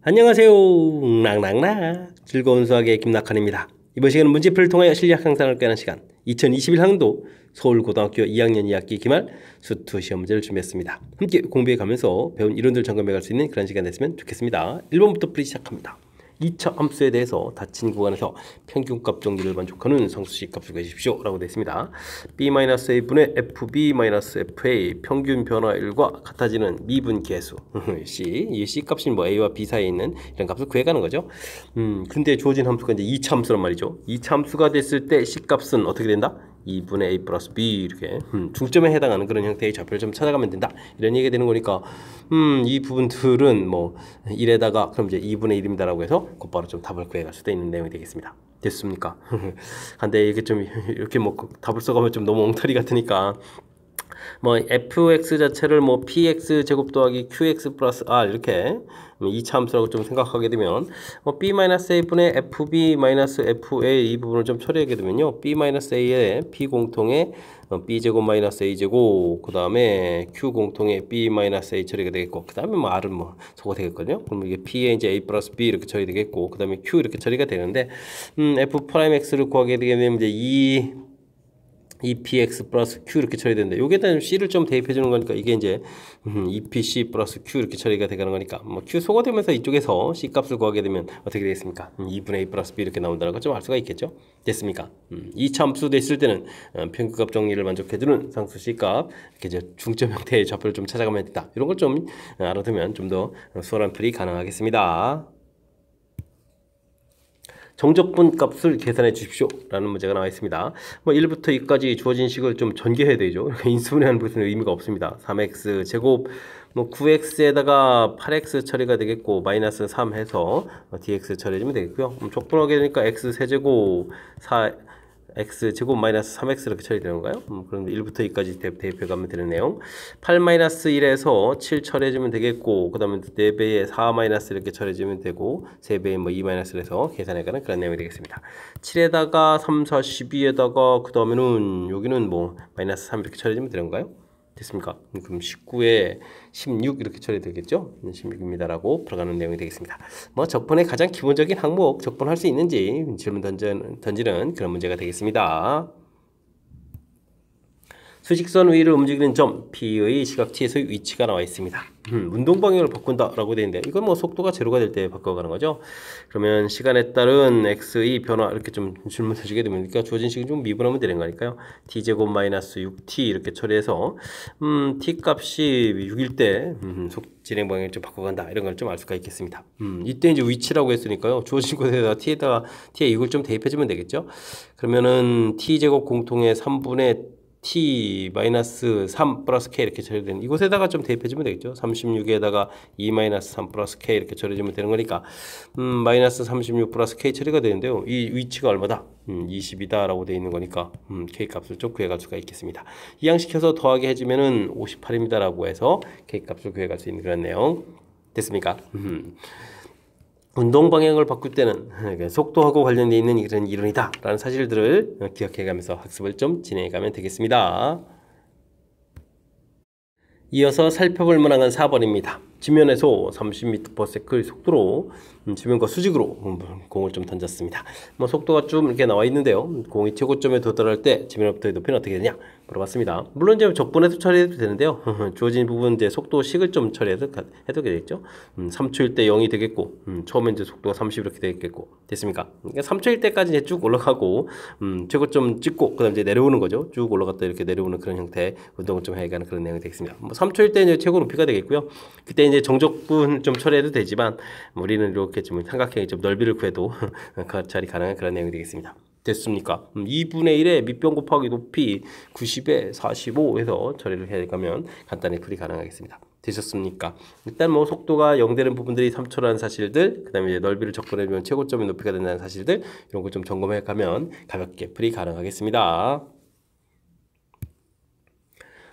안녕하세요. 낭낭낭 즐거운 수학의 김낙환입니다. 이번 시간은 문제풀이를 통하여 실력 향상을 꾀하는 시간 2021학년도 서울고등학교 2학년 2학기 기말 수투 시험 문제를 준비했습니다. 함께 공부해 가면서 배운 이론들 점검해 갈 수 있는 그런 시간 됐으면 좋겠습니다. 1번부터 풀이 시작합니다. 2차 함수에 대해서 닫힌 구간에서 평균값 정리를 만족하는 상수식 값을 구하십시오 라고 되어 있습니다. b-a분의 fb-fa 평균 변화 1과 같아지는 미분 계수 c, 이 c 값이 뭐 a와 b 사이에 있는 이런 값을 구해가는 거죠. 근데 주어진 함수가 이제 2차 함수란 말이죠. 2차 함수가 됐을 때 c 값은 어떻게 된다? 2분의 a 플러스 b 이렇게 중점에 해당하는 그런 형태의 좌표를 좀 찾아가면 된다 이런 얘기가 되는 거니까 이 부분들은 뭐 1에다가 그럼 이제 2분의 1입니다 라고 해서 곧바로 좀 답을 구해갈 수도 있는 내용이 되겠습니다. 됐습니까? 근데 이게 좀 이렇게 뭐 답을 써가면 좀 너무 엉터리 같으니까 뭐 fx 자체를 뭐 px 제곱 더하기 qx 플러스 r 이렇게 2차 함수라고 좀 생각하게 되면 b-a분의 fb-fa 이 부분을 좀 처리하게 되면요 b-a의 p 공통의 b제곱 마이너스 a제곱 그 다음에 q공통의 b-a 처리가 되겠고 그 다음에 뭐 r은 뭐 저거 되겠거든요. 그럼 이게 p에 이제 a 플러스 b 이렇게 처리되겠고 그 다음에 q 이렇게 처리가 되는데 f'x를 구하게 되게 되면 이제 이 px 플러스 q 이렇게 처리되는데 여기에다 c를 좀 대입해 주는 거니까 이게 이제 2pc 플러스 q 이렇게 처리가 되는 거니까 뭐 q 소거되면서 이쪽에서 c 값을 구하게 되면 어떻게 되겠습니까? 2분의 a 플러스 b 이렇게 나온다는 걸 좀 알 수가 있겠죠. 됐습니까? 2차 함수 됐을 때는 평균값 정리를 만족해 주는 상수 c 값 이렇게 이제 중점 형태의 좌표를 좀 찾아가면 된다. 이런 걸 좀 알아두면 좀 더 수월한 풀이 가능하겠습니다. 정적분 값을 계산해 주십시오 라는 문제가 나와 있습니다. 뭐 1부터 2까지 주어진 식을 좀 전개해야 되죠. 인수분해하는 것은 의미가 없습니다. 3x 제곱 뭐 9x에다가 8x 처리가 되겠고 마이너스 3 해서 dx 처리해주면 되겠고요. 족분하게 되니까 x 세제곱 4x 제곱 마이너스 3x 이렇게 처리되는 건가요? 그런데 1부터 2까지 대입해 가면 되는 내용 8-1에서 7 처리해주면 되겠고 그 다음에 4배에 4 마이너스 이렇게 처리해주면 되고 3배에 뭐 2 마이너스를 해서 계산해가는 그런 내용이 되겠습니다. 7에다가 3, 4, 12에다가 그 다음에는 여기는 뭐 마이너스 3 이렇게 처리해주면 되는 건가요? 됐습니까? 그럼 19에 16 이렇게 처리되겠죠? 16입니다 라고 들어가는 내용이 되겠습니다. 뭐 적분의 가장 기본적인 항목 적분할 수 있는지 질문 던지는 그런 문제가 되겠습니다. 수직선 위를 움직이는 점 P의 시각 T에서의 위치가 나와 있습니다. 운동 방향을 바꾼다 라고 되어 있는데 이건 뭐 속도가 제로가 될 때 바꿔가는 거죠. 그러면 시간에 따른 X의 변화 이렇게 좀 질문해 주게 되니까 주어진 식은 좀 미분하면 되는 거니까요. T제곱 마이너스 6T 이렇게 처리해서 T 값이 6일 때 진행 방향을 좀 바꿔간다 이런 걸 좀 알 수가 있겠습니다. 이때 이제 위치라고 했으니까요. 주어진 곳에다가 T에 이걸 좀 대입해 주면 되겠죠. 그러면은 T제곱 공통의 3분의 t-3 플러스 k 이렇게 처리되는 이곳에다가 좀 대입해주면 되겠죠. 36에다가 2-3 플러스 k 이렇게 처리해주면 되는 거니까 마이너스 36 플러스 k 처리가 되는데요. 이 위치가 얼마다? 20이다 라고 되어 있는 거니까 k 값을 좀 구해갈 수가 있겠습니다. 이항시켜서 더하게 해주면은 58입니다 라고 해서 k 값을 구해갈 수 있는 그런 내용 됐습니까? 운동 방향을 바꿀 때는 속도하고 관련되어 있는 이런 이론이다 라는 사실들을 기억해가면서 학습을 좀 진행해가면 되겠습니다. 이어서 살펴볼 만한 4번입니다. 지면에서 30m/s의 속도로 지면과 수직으로 공을 좀 던졌습니다. 뭐 속도가 좀 이렇게 나와 있는데요. 공이 최고점에 도달할 때 지면으로부터의 높이는 어떻게 되냐 물어봤습니다. 물론 이제 적분해서 처리해도 되는데요. 주어진 부분 이제 속도식을 좀 처리해도 해도 되겠죠. 3초일 때 0이 되겠고 처음에 이제 속도가 30 이렇게 되겠고 됐습니까? 그러니까 3초일 때까지 이제 쭉 올라가고 최고점 찍고 그다음 이제 내려오는 거죠. 쭉 올라갔다 이렇게 내려오는 그런 형태의 운동을 좀 해가는 그런 내용이 되겠습니다. 뭐 3초일 때 이제 최고 높이가 되겠고요. 그때 이제 정적분 좀 처리해도 되지만 우리는 이렇게 좀 삼각형의 좀 넓이를 구해도 처리 가능한 그런 내용이 되겠습니다. 됐습니까? 2분의 1에 밑변 곱하기 높이 90에 45 해서 처리를 해야 되면 간단히 풀이 가능하겠습니다. 되셨습니까? 일단 뭐 속도가 0 되는 부분들이 3초라는 사실들, 그 다음에 이제 넓이를 접근해주면 최고점의 높이가 된다는 사실들, 이런 거 좀 점검해 가면 가볍게 풀이 가능하겠습니다.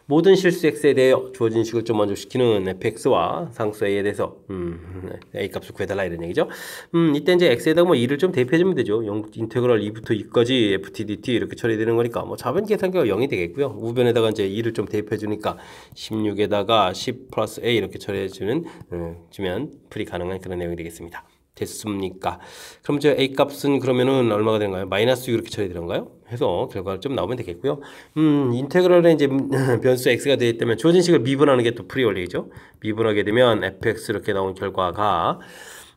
모든 실수 x에 대해 주어진 식을 좀 만족시키는 fx와 상수 a에 대해서 a 값을 구해달라 이런 얘기죠. 이때 이제 x에다가 뭐 2를 좀 대입해주면 되죠. 인테그랄 2부터 2까지 ft dt 이렇게 처리되는 거니까 뭐 좌변 계산기가 0이 되겠고요. 우변에다가 이제 2를 좀 대입해주니까 16에다가 10 플러스 a 이렇게 처리해주면 풀이 가능한 그런 내용이 되겠습니다. 됐습니까? 그럼 이제 a 값은 그러면은 얼마가 되는가요? 마이너스 6 이렇게 처리되는가요? 해서 결과가 좀 나오면 되겠고요. 인테그랄에 이제 변수 x가 되어 있다면 주어진 식을 미분하는 게 또 풀이 원리죠. 미분하게 되면 fx 이렇게 나온 결과가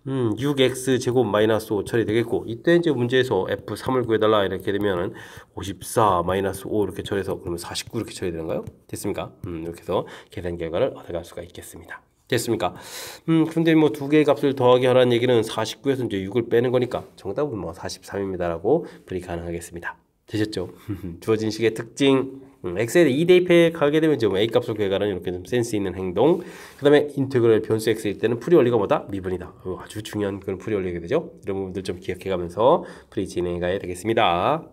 6x 제곱 마이너스 5 처리되겠고, 이때 이제 문제에서 f3을 구해달라 이렇게 되면은 54 마이너스 5 이렇게 처리해서 그러면 49 이렇게 처리되는가요? 됐습니까? 이렇게 해서 계산 결과를 얻어갈 수가 있겠습니다. 됐습니까? 근데 뭐 두 개의 값을 더하기 하라는 얘기는 49에서 이제 6을 빼는 거니까 정답은 뭐 43입니다라고 풀이 가능하겠습니다. 되셨죠? 주어진 식의 특징, x에 2 대입해 가게 되면 좀 a 값을 구해가는 이렇게 좀 센스 있는 행동. 그 다음에 인테그랄 변수 x일 때는 풀이 원리가 뭐다? 미분이다. 아주 중요한 그런 풀이 원리가 되죠. 이런 부분들 좀 기억해가면서 풀이 진행해 가야 되겠습니다.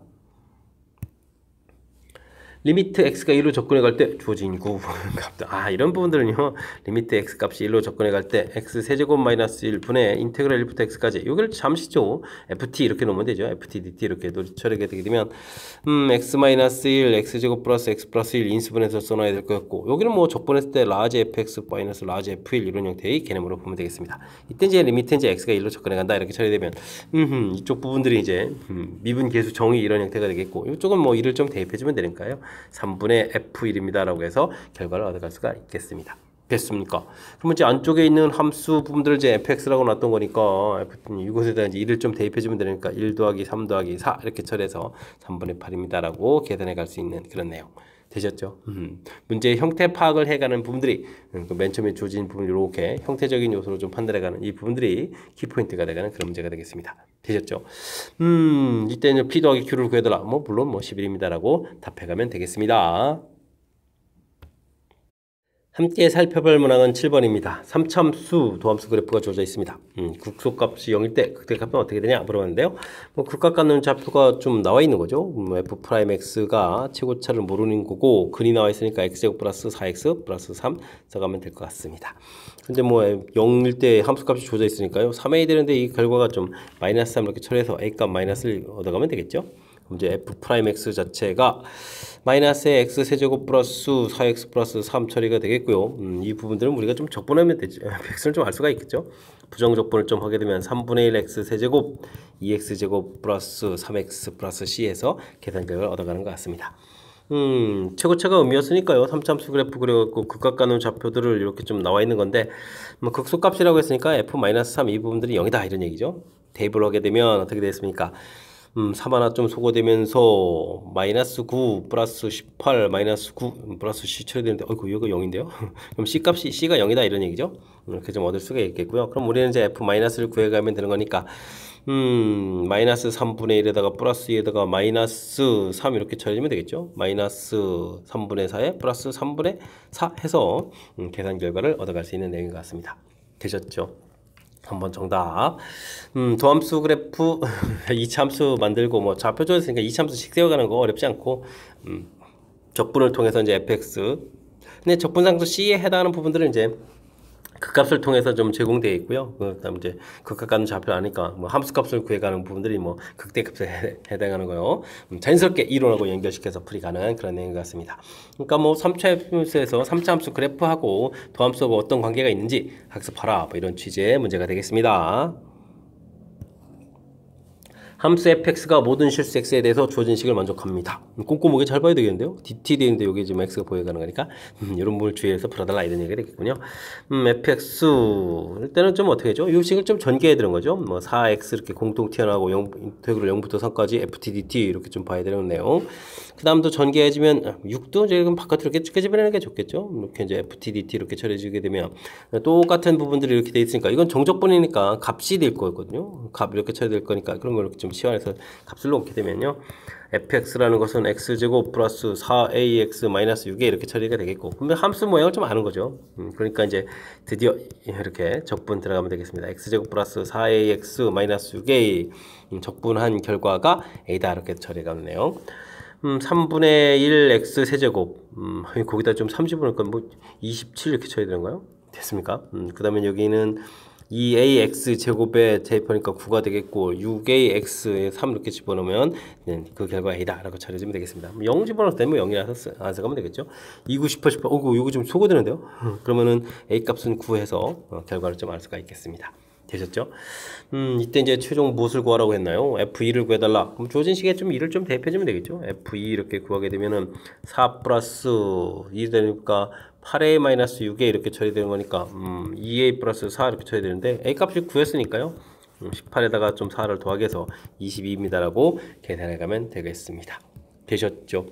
리미트 x가 1로 접근해 갈 때 주어진 값들. 이런 부분들은요. 리미트 x 값이 1로 접근해 갈 때 x 세제곱 마이너스 1분의 인테그랄 1부터 x까지. 여기를 잠시죠. ft 이렇게 놓으면 되죠. ft dt 이렇게 처리가 되게 되면 x 마이너스 1, x제곱 플러스 x 플러스 1 인수분해서 써놔야 될 것 같고, 여기는 뭐 접근했을 때 라지 fx 마이너스 라지 f1 이런 형태의 개념으로 보면 되겠습니다. 이때 이제 리미트 이제 x가 1로 접근해 간다 이렇게 처리되면 이쪽 부분들이 이제 미분 계수 정의 이런 형태가 되겠고, 이쪽은 뭐 1을 좀 대입해 주면 되니까요. 3분의 f1입니다 라고 해서 결과를 얻어갈 수가 있겠습니다. 됐습니까? 그러면 이제 안쪽에 있는 함수 부분들을 이제 fx라고 놨던 거니까 이곳에다 이제 1을 좀 대입해 주면 되니까 1 더하기 3 더하기 4 이렇게 처리해서 3분의 8입니다 라고 계산해 갈 수 있는 그런 내용 되셨죠? 문제의 형태 파악을 해가는 부분들이 맨 처음에 주어진 부분 이렇게 형태적인 요소로 좀 판단해가는 이 부분들이 키포인트가 되가는 그런 문제가 되겠습니다. 되셨죠? 이때는 p 더하기 q를 구해달라. 물론 11입니다라고 답해가면 되겠습니다. 함께 살펴볼 문항은 7번입니다. 3참수 도함수 그래프가 주어져 있습니다. 극소값이 0일 때 극대값은 어떻게 되냐 물어봤는데요. 극값 갖는 좌표가 좀 나와 있는 거죠. f'x가 최고차를 모르는 거고, 근이 나와 있으니까 x제곱 플러스 4x 플러스 3 써가면 될 것 같습니다. 근데 0일 때 함수값이 주어져 있으니까요. 3a 되는데 이 결과가 좀 마이너스 3 이렇게 처리해서 a값 마이너스를 얻어가면 되겠죠. 그럼 이제 f'x 자체가 마이너스의 x 세제곱 플러스 4x 플러스 3 처리가 되겠고요. 이 부분들은 우리가 좀 적분하면 되죠. x를 좀 알 수가 있겠죠. 부정적분을 좀 하게 되면 3분의 1 x 세제곱 2x 제곱 플러스 3x 플러스 c에서 계산 결과를 얻어가는 것 같습니다. 최고차가 의미였으니까요. 3참수 그래프 그려갖고 극각 가는 좌표들을 이렇게 좀 나와 있는 건데, 극소값이라고 했으니까 f-3 이 부분들이 0이다 이런 얘기죠. 대입을 하게 되면 어떻게 됐습니까? 3 하나 좀 소거되면서 마이너스 9 플러스 18 마이너스 9 플러스 C 처리되는데 이거 0인데요? 그럼 C가 0이다 이런 얘기죠? 이렇게 좀 얻을 수가 있겠고요. 그럼 우리는 이제 F-를 구해가면 되는 거니까 마이너스 3분의 1에다가 플러스 2에다가 마이너스 3 이렇게 처리하면 되겠죠? 마이너스 3분의 4에 플러스 3분의 4 해서 계산 결과를 얻어갈 수 있는 내용인 것 같습니다. 되셨죠? 한번 정답. 도함수 그래프 2차함수 만들고 좌표 줘있으니까 2차함수씩 세워가는 거 어렵지 않고, 적분을 통해서 이제 fx. 근데 적분상수 C에 해당하는 부분들은 이제 극값을 통해서 좀 제공되어 있고요. 그다음 이제 극값 가는 좌표 아니까 함수값을 구해가는 부분들이 극대값에 해당하는 거요. 자연스럽게 이론하고 연결시켜서 풀이 가능한 그런 내용 같습니다. 그러니까 3차 함수에서 3차 함수 그래프하고 도함수하고 어떤 관계가 있는지 학습하라 이런 취지의 문제가 되겠습니다. 함수 fx가 모든 실수 x에 대해서 주어진 식을 만족합니다. 꼼꼼하게 잘 봐야 되겠는데요. dt 되는데 여기 지금 x가 보여가는 거니까 이런 부분을 주의해서 풀어달라 이런 얘기가 되겠군요. fx 일단은 좀 어떻게 하죠? 이 식을 좀 전개해 드는 거죠. 4x 이렇게 공통 튀어나오고 인테그랄 0부터 3까지 ft dt 이렇게 좀 봐야 되는 내용. 그 다음도 전개해주면 6도 지금 바깥으로 이렇게 끄집어내는 게 좋겠죠. 이렇게 이제 ft dt 이렇게 처리해주게 되면 똑같은 부분들이 이렇게 돼 있으니까 이건 정적분이니까 값이 될 거거든요. 값 이렇게 처리될 거니까 그런 걸 이렇게 좀 치환해서 값을 놓게 되면요. fx라는 것은 x제곱 플러스 4ax 마이너스 6에 이렇게 처리가 되겠고, 그러면 함수 모양을 좀 아는 거죠. 그러니까 이제 드디어 이렇게 적분 들어가면 되겠습니다. x제곱 플러스 4ax 마이너스 6에 적분한 결과가 a다 이렇게 처리가 되네요. 3분의 1 x 세제곱. 거기다 좀 30을 넣으니까 뭐 27 이렇게 쳐야 되는 거예요? 됐습니까? 그 다음에 여기는 2ax 제곱에 대입하니까 9가 되겠고 6ax에 3 이렇게 집어넣으면 그 결과가 a다 라고 처리해주면 되겠습니다. 0 집어넣을 때는 뭐 0이라서 안 써가면 되겠죠. 2, 9, 10, 18 이거 좀 소거되는데요. 그러면은 a 값은 9해서 결과를 좀 알 수가 있겠습니다. 되셨죠? 이때 이제 최종 무엇을 구하라고 했나요? F2를 구해달라. 그럼 주어진 시기에 좀 2를 좀 대입해주면 되겠죠? F2 이렇게 구하게 되면은 4 플러스 2 되니까 8a 마이너스 6a 이렇게 처리되는 거니까 2a 플러스 4 이렇게 처리되야 되는데 a 값이 9였으니까요. 18에다가 좀 4를 더하게 해서 22입니다라고 계산해 가면 되겠습니다. 되셨죠?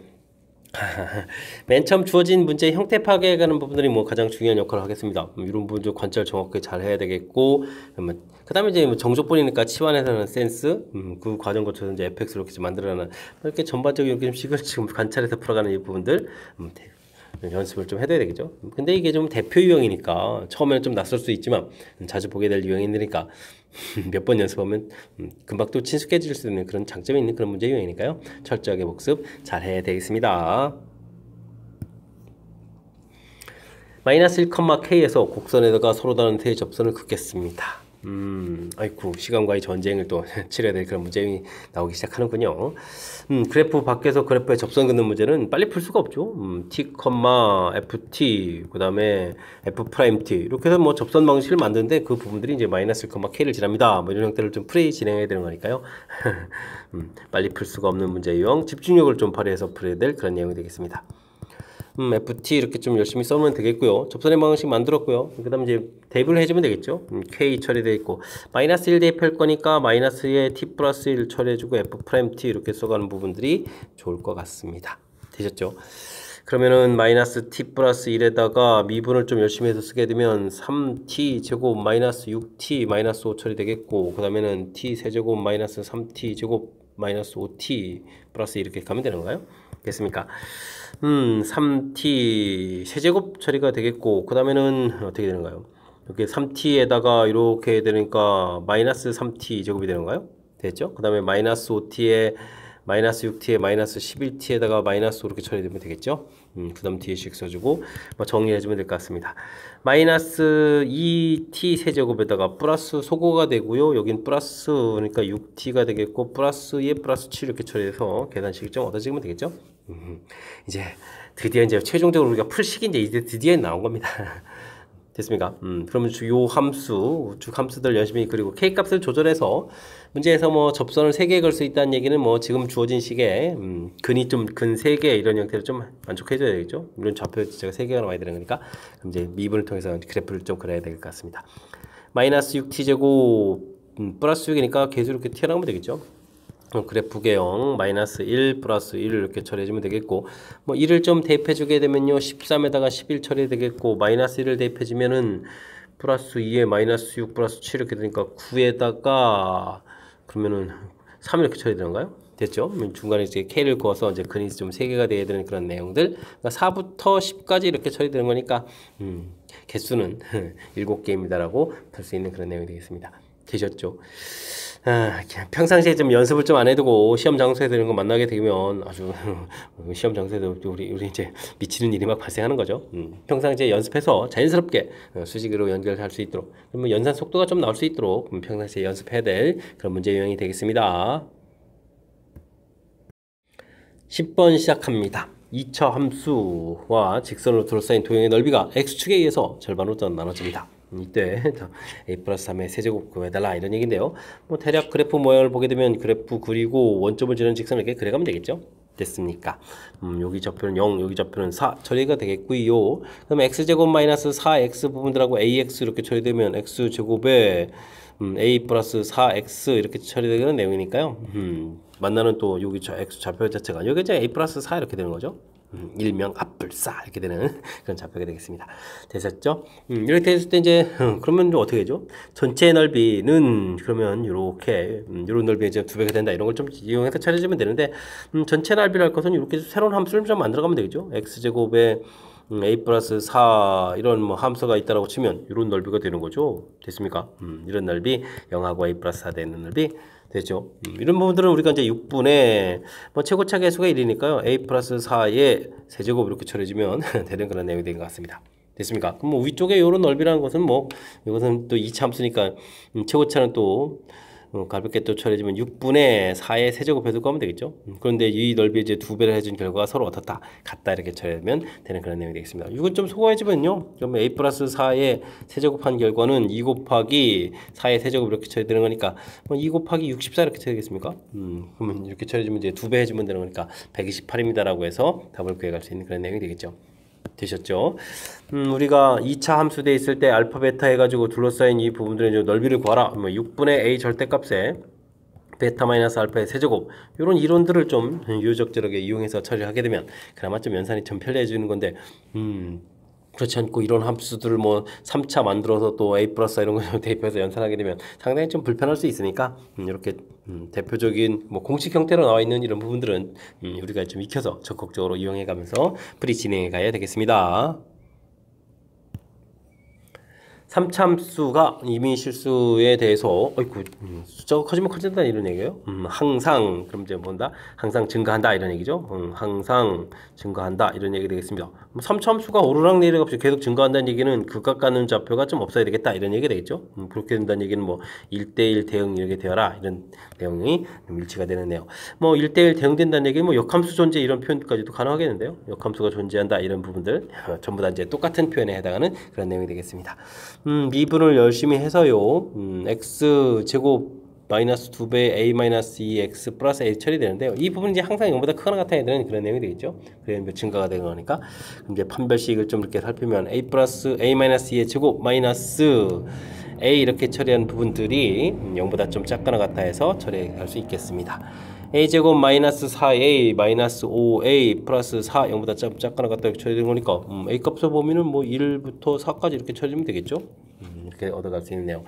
맨 처음 주어진 문제의 형태 파악해 가는 부분들이 뭐 가장 중요한 역할을 하겠습니다. 이런 부분 좀 관찰 정확하게 잘 해야 되겠고, 그 다음에 이제 뭐 정족분이니까 치환해서는 센스, 그 과정 거쳐서 이제 fx로 이렇게 만들어내는 이렇게 전반적인 이렇게 식을 지금 관찰해서 풀어가는 이 부분들 연습을 좀 해둬야 되겠죠. 근데 이게 좀 대표 유형이니까 처음에는 좀 낯설 수 있지만 자주 보게 될 유형이니까 몇 번 연습하면 금방 또 친숙해질 수 있는 그런 장점이 있는 그런 문제 유형이니까요. 철저하게 복습 잘 해야 되겠습니다. 마이너스 1,k에서 곡선에다가 서로 다른 태의 접선을 긋겠습니다. 아이쿠 시간과의 전쟁을 또 치러야 될 그런 문제가 나오기 시작하는군요. 그래프 밖에서 그래프에 접선 긋는 문제는 빨리 풀 수가 없죠. t, ft, 그 다음에 f't 이렇게 해서 뭐 접선 방식을 만드는데 그 부분들이 이제 마이너스 1,k를 지납니다. 뭐 이런 형태를 좀 풀이 진행해야 되는 거니까요. 빨리 풀 수가 없는 문제 유형, 집중력을 좀 발휘해서 풀어야 될 그런 내용이 되겠습니다. FT 이렇게 좀 열심히 써면 되겠고요. 접선의 방식 만들었고요. 그 다음 이제 대입을 해주면 되겠죠. K 처리되어 있고 마이너스 1 대입할 거니까 마이너스에 T 플러스 1 처리해주고 F'T 이렇게 써가는 부분들이 좋을 것 같습니다. 되셨죠? 그러면은 마이너스 T 플러스 1에다가 미분을 좀 열심히 해서 쓰게 되면 3T 제곱 마이너스 6T 마이너스 5 처리되겠고 그 다음에는 T 세제곱 마이너스 3T 제곱 마이너스 5T 플러스 이렇게 가면 되는 건가요? 됐습니까? 3t 세제곱 처리가 되겠고 그 다음에는 어떻게 되는가요? 이렇게 3t에다가 이렇게 되니까 마이너스 3t 제곱이 되는가요? 됐죠? 그 다음에 마이너스 5t에 마이너스 6t에 마이너스 11t에다가 마이너스 5 이렇게 처리되면 되겠죠? 그 다음 뒤에씩 써주고 뭐 정리해주면 될 것 같습니다. 마이너스 2t 세제곱에다가 플러스 소거가 되고요. 여긴 플러스 그러니까 6t가 되겠고 플러스 2에 플러스 7 이렇게 처리해서 계산식을 좀 얻어지면 되겠죠? 이제 드디어 이제 최종적으로 우리가 풀 식이 이제 드디어 나온 겁니다. 됐습니까? 그러면 주요 함수, 우측 함수들 열심히 그리고 k 값을 조절해서 문제에서 뭐 접선을 3개 걸 수 있다는 얘기는 뭐 지금 주어진 식에 근이 좀 근 3개 이런 형태로 좀 만족해줘야 되겠죠? 물론 좌표 자체가 3개가 나와야 되는 거니까 그럼 이제 미분을 통해서 그래프를 좀 그려야 될 것 같습니다. 마이너스 6t 제곱 플러스 6이니까 계속 이렇게 튀어나오면 되겠죠? 그래프 개형 마이너스 1 플러스 1을 이렇게 처리해주면 되겠고 뭐 1을 좀 대입해주게 되면요 13에다가 11 처리되겠고 마이너스 1을 대입해주면은 플러스 2에 마이너스 6 플러스 7 이렇게 되니까 9에다가 그러면은 3 이렇게 처리되는가요? 됐죠? 중간에 이제 K를 그어서 이제 근이 좀 3개가 돼야 되는 그런 내용들 그러니까 4부터 10까지 이렇게 처리되는 거니까 개수는 7개입니다라고 할 수 있는 그런 내용이 되겠습니다. 되셨죠? 평상시에 좀 연습을 좀 안 해두고 시험 장소에 이런 거 만나게 되면 아주 시험 장소에도 우리 이제 미치는 일이 막 발생하는 거죠. 평상시에 연습해서 자연스럽게 수직으로 연결할 수 있도록 그러면 연산 속도가 좀 나올 수 있도록 평상시에 연습해야 될 그런 문제 유형이 되겠습니다. 10번 시작합니다. 2차 함수와 직선으로 둘러싸인 도형의 넓이가 x축에 의해서 절반으로 나눠집니다. 이때 a 플러스 3의 세제곱 구해달라 이런 얘기인데요. 뭐 대략 그래프 모양을 보게 되면 그래프 그리고 원점을 지는 직선을 이렇게 그려가면 되겠죠. 됐습니까? 여기 좌표는 0, 여기 좌표는 4 처리가 되겠고요. 그럼 x제곱 마이너스 4x 부분들하고 ax 이렇게 처리되면 x제곱에 a 플러스 4x 이렇게 처리되는 내용이니까요. 만나는 또 여기 x 좌표 자체가 여기 이제 a 플러스 4 이렇게 되는 거죠. 일명 앞불싸 이렇게 되는 그런 좌표가 되겠습니다. 되셨죠? 이렇게 됐을 때 이제 그러면 좀 어떻게 되죠? 전체 넓이는 그러면 이렇게 이런 넓이 이제 2배가 된다 이런 걸 좀 이용해서 찾아주면 되는데 전체 넓이를 할 것은 이렇게 새로운 함수를 좀 만들어가면 되겠죠? x제곱에 a 플러스 4 이런 뭐 함수가 있다라고 치면 이런 넓이가 되는 거죠. 됐습니까? 이런 넓이 0하고 a 플러스 4 되는 넓이 되죠. 이런 부분들은 우리가 이제 6분의 뭐 최고차 계수가 1이니까요. a 플러스 4의 세제곱 이렇게 처리해주면 되는 그런 내용이 된 것 같습니다. 됐습니까? 그럼 뭐 위쪽에 이런 넓이라는 것은 뭐 이것은 또 2차 함수니까 최고차는 또 가볍게 또 처리해주면 6분의 4의 세제곱 해두고 하면 되겠죠. 그런데 이 넓이 이제 2배를 해준 결과가 서로 어떻다 같다 이렇게 처리하면 되는 그런 내용이 되겠습니다. 이건 좀 소거해주면요. 그러면 a 플러스 4의 세제곱한 결과는 2 곱하기 4의 세제곱 이렇게 처리되는 거니까 2 곱하기 64 이렇게 처리되겠습니까? 그러면 이렇게 처리해주면 이제 2배 해주면 되는 거니까 128입니다라고 해서 답을 구해갈 수 있는 그런 내용이 되겠죠. 되셨죠? 우리가 2차 함수 돼 있을 때 알파 베타 해가지고 둘러싸인 이 부분들의 넓이를 구하라. 뭐 6분의 a 절대값에 베타 마이너스 알파의 세제곱 이런 이론들을 좀 유적절하게 이용해서 처리하게 되면 그나마 좀 연산이 좀 편리해지는 건데 그렇지 않고 이런 함수들을 뭐 3차 만들어서 또 a 플러스 이런 거 대입해서 연산하게 되면 상당히 좀 불편할 수 있으니까 이렇게 대표적인 뭐 공식 형태로 나와 있는 이런 부분들은 우리가 좀 익혀서 적극적으로 이용해 가면서 풀이 진행해 가야 되겠습니다. 3차 함수가 이미 실수에 대해서 어이구 숫자가 커지면 커진다 이런 얘기예요. 항상 그럼 이제 뭔다? 항상 증가한다 이런 얘기죠. 항상 증가한다 이런 얘기 되겠습니다. 3차 함수가 오르락 내리락 없이 계속 증가한다는 얘기는 극각 가는 좌표가 좀 없어야 되겠다 이런 얘기 되겠죠. 그렇게 된다는 얘기는 뭐 1대1 대응 이렇게 되어라 이런 내용이 일치가 되는 내용. 뭐 1대1 대응된다는 얘기는 뭐 역함수 존재 이런 표현까지도 가능하겠는데요. 역함수가 존재한다 이런 부분들 전부 다 이제 똑같은 표현에 해당하는 그런 내용이 되겠습니다. 미분을 열심히 해서요. x 제곱 마이너스 2배 a 마이너스 2x 플러스 a 처리되는데요. 이 부분은 이제 항상 0보다 크거나 같아야 되는 그런 내용이 되겠죠. 그러면 증가가 되는 거니까. 그럼 이제 판별식을 좀 이렇게 살피면 a 플러스 a 마이너스 2의 제곱 마이너스 a 이렇게 처리한 부분들이 0보다 좀 작거나 같아 해서 처리할 수 있겠습니다. a제곱 마이너스 4a 마이너스 5a 플러스 4 0보다 작거나 같다 이렇게 처리되는 거니까 a 값을 보면은 뭐 1부터 4까지 이렇게 처리하면 되겠죠. 이렇게 얻어갈 수 있는 내용.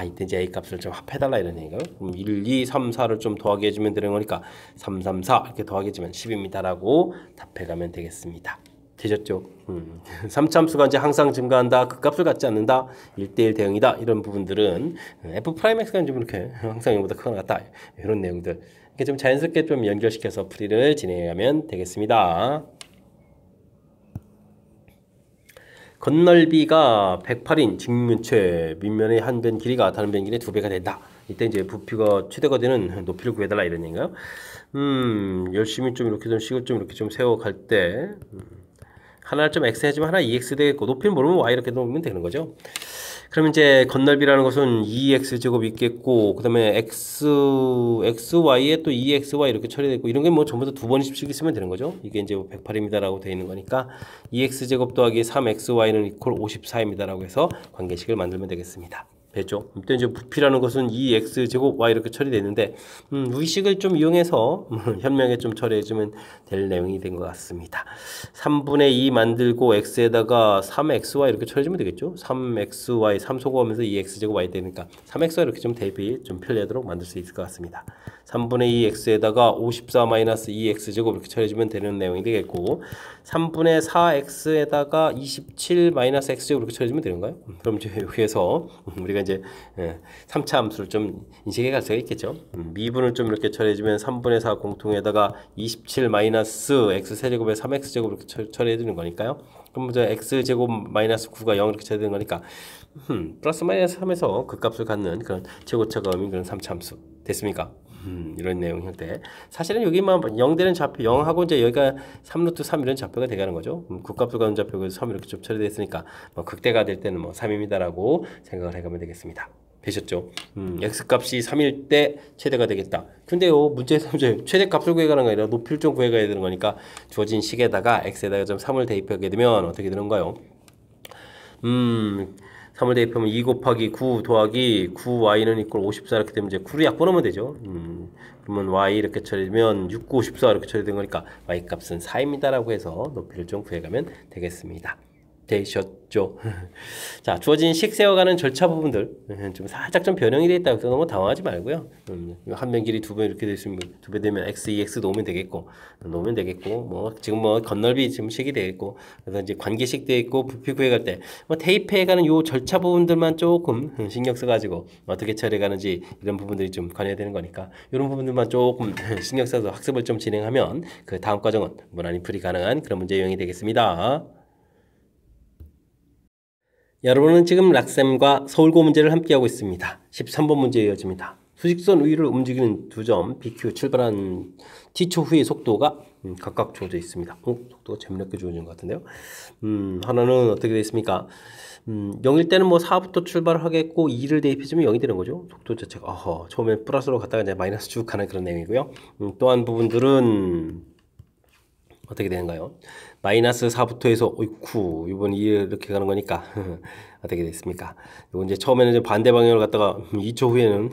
이때 이제 a 값을 좀 합해달라 이런 얘기가. 1, 2, 3, 4를 좀 더하게 해주면 되는 거니까 3, 3, 4 이렇게 더하게 해주면 10입니다라고 답해가면 되겠습니다. 되셨죠? 3차 함수가 이제 항상 증가한다, 극값을 갖지 않는다, 1대1 대응이다 이런 부분들은 f'(x가 좀 이렇게 항상 0보다 크거나 같다 이런 내용들 이렇게 좀 자연스럽게 좀 연결시켜서 풀이를 진행하면 되겠습니다. 건널비가 108인 직면체 밑면의 한 변 길이가 다른 변 길이의 2배가 된다. 이때 이제 부피가 최대가 되는 높이를 구해달라 이런 얘기인가요? 열심히 좀 이렇게 좀 식을 좀 이렇게 좀 세워갈 때 하나를 좀 x 해주면 하나 2x 되겠고 높이는 모르면 y 이렇게 놓으면 되는 거죠. 그러면 이제 건널비라는 것은 2x제곱 있겠고 그 다음에 xy에 또 2xy 이렇게 처리되고 이런 게 뭐 전부 다 두 번씩 있으면 되는 거죠. 이게 이제 108입니다 라고 되어 있는 거니까 2x제곱 더하기 3xy는 이퀄 54입니다 라고 해서 관계식을 만들면 되겠습니다. 됐죠? 이때 이제 부피라는 것은 2x제곱 y 이렇게 처리되는데 의식을 좀 이용해서 현명하게 좀 처리해주면 될 내용이 된 것 같습니다. 3분의 2 만들고 x에다가 3xy 이렇게 처리해주면 되겠죠? 3xy 3 소거하면서 2x제곱 y 되니까 3xy 이렇게 좀 대입이 좀 편리하도록 만들 수 있을 것 같습니다. 3분의 2 x에다가 54 마이너스 2x제곱 이렇게 처리해주면 되는 내용이 되겠고 3분의 4x에다가 27 마이너스 x제곱 이렇게 처리해주면 되는가요? 그럼 이제 여기에서 우리가 이제 3차 함수를 좀 인식해 갈 수가 있겠죠. 미분을 좀 이렇게 처리해주면 3분의 4 공통에다가 27 마이너스 x세제곱에 3x제곱 이렇게 처리해주는 거니까요. 그럼 이제 x제곱 마이너스 9가 0 이렇게 처리되는 거니까 플러스 마이너스 3에서 그 값을 갖는 그런 최고차가 의미인 그런 3차 함수 됐습니까? 이런 내용 형태. 사실은 여기만 0 되는 좌표 0하고 이제 여기가 3루트 3 이런 좌표가 되가는 거죠. 국값을 가는 좌표가 3 이렇게 좀 처리되어 있으니까 뭐 극대가 될 때는 뭐 3입니다라고 생각을 해가면 되겠습니다. 되셨죠? x값이 3일 때 최대가 되겠다. 근데요 문제에서 이제 최대값을 구해가는 게 아니라 높이를 좀 구해가야 되는 거니까 주어진 식에다가 x에다가 좀 3을 대입하게 되면 어떻게 되는가요? 3을 대입하면 2 곱하기 9 더하기 9y는 이퀄 54 이렇게 되면 이제 9를 약분하면 되죠. 그러면 y 이렇게 처리되면 6, 9, 54 이렇게 처리된 거니까 y 값은 4입니다라고 해서 높이를 좀 구해가면 되겠습니다. 되셨죠. 자, 주어진 식 세워가는 절차 부분들 좀 살짝 좀 변형이 되어 있다. 그래서 너무 당황하지 말고요. 한 면 길이 2배 이렇게 됐으면 2배 되면 x, 2x 놓으면 되겠고, 뭐 지금 뭐 건널비 지금 식이 되겠고, 그래서 이제 관계식 되어 있고 부피 구해갈 때 뭐 대입해가는 요 절차 부분들만 조금 신경 써가지고 어떻게 처리해가는지 이런 부분들이 좀 관여해야 되는 거니까 이런 부분들만 조금 신경 써서 학습을 좀 진행하면 그 다음 과정은 무난히 풀이 가능한 그런 문제 유형이 되겠습니다. 여러분은 지금 락셈과 서울고 문제를 함께하고 있습니다. 13번 문제 이어집니다. 수직선 위를 움직이는 두 점 BQ 출발한 T초 후의 속도가 각각 주어져 있습니다. 속도가 재미있게 주어진 것 같은데요. 하나는 어떻게 되어 있습니까? 0일 때는 뭐 4부터 출발을 하겠고 2를 대입해주면 0이 되는 거죠. 속도 자체가 처음에 플러스로 갔다가 이제 마이너스 쭉 가는 그런 내용이고요. 또한 부분들은 어떻게 되는가요? 마이너스 4부터 해서 어이쿠 이번 2 이렇게 가는 거니까 어떻게 됐습니까? 이거 이제 처음에는 이제 반대 방향으로 갔다가 2초 후에는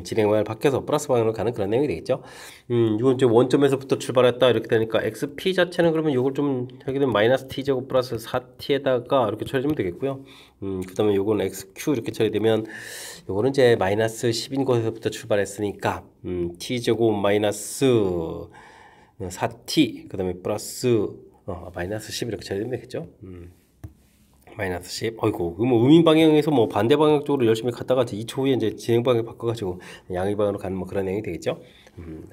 진행 방향을 바뀌어서 플러스 방향으로 가는 그런 내용이 되겠죠. 이건 이제 원점에서부터 출발했다 이렇게 되니까 xp 자체는 그러면 이걸 좀 하게 되면 마이너스 t 제곱 플러스 4t에다가 이렇게 처리해주면 되겠고요. 그다음에 요거는 xq 이렇게 처리되면 요거는 이제 마이너스 10인 곳에서부터 출발했으니까 t 제곱 마이너스 4t 그 다음에 플러스 마이너스 10 이렇게 처리되면 되겠죠. 마이너스 10. 어이구, 뭐 음인 방향에서 뭐 반대 방향 쪽으로 열심히 갔다가 2초 후에 이제 진행 방향 바꿔가지고 양의 방향으로 가는 뭐 그런 내용이 되겠죠.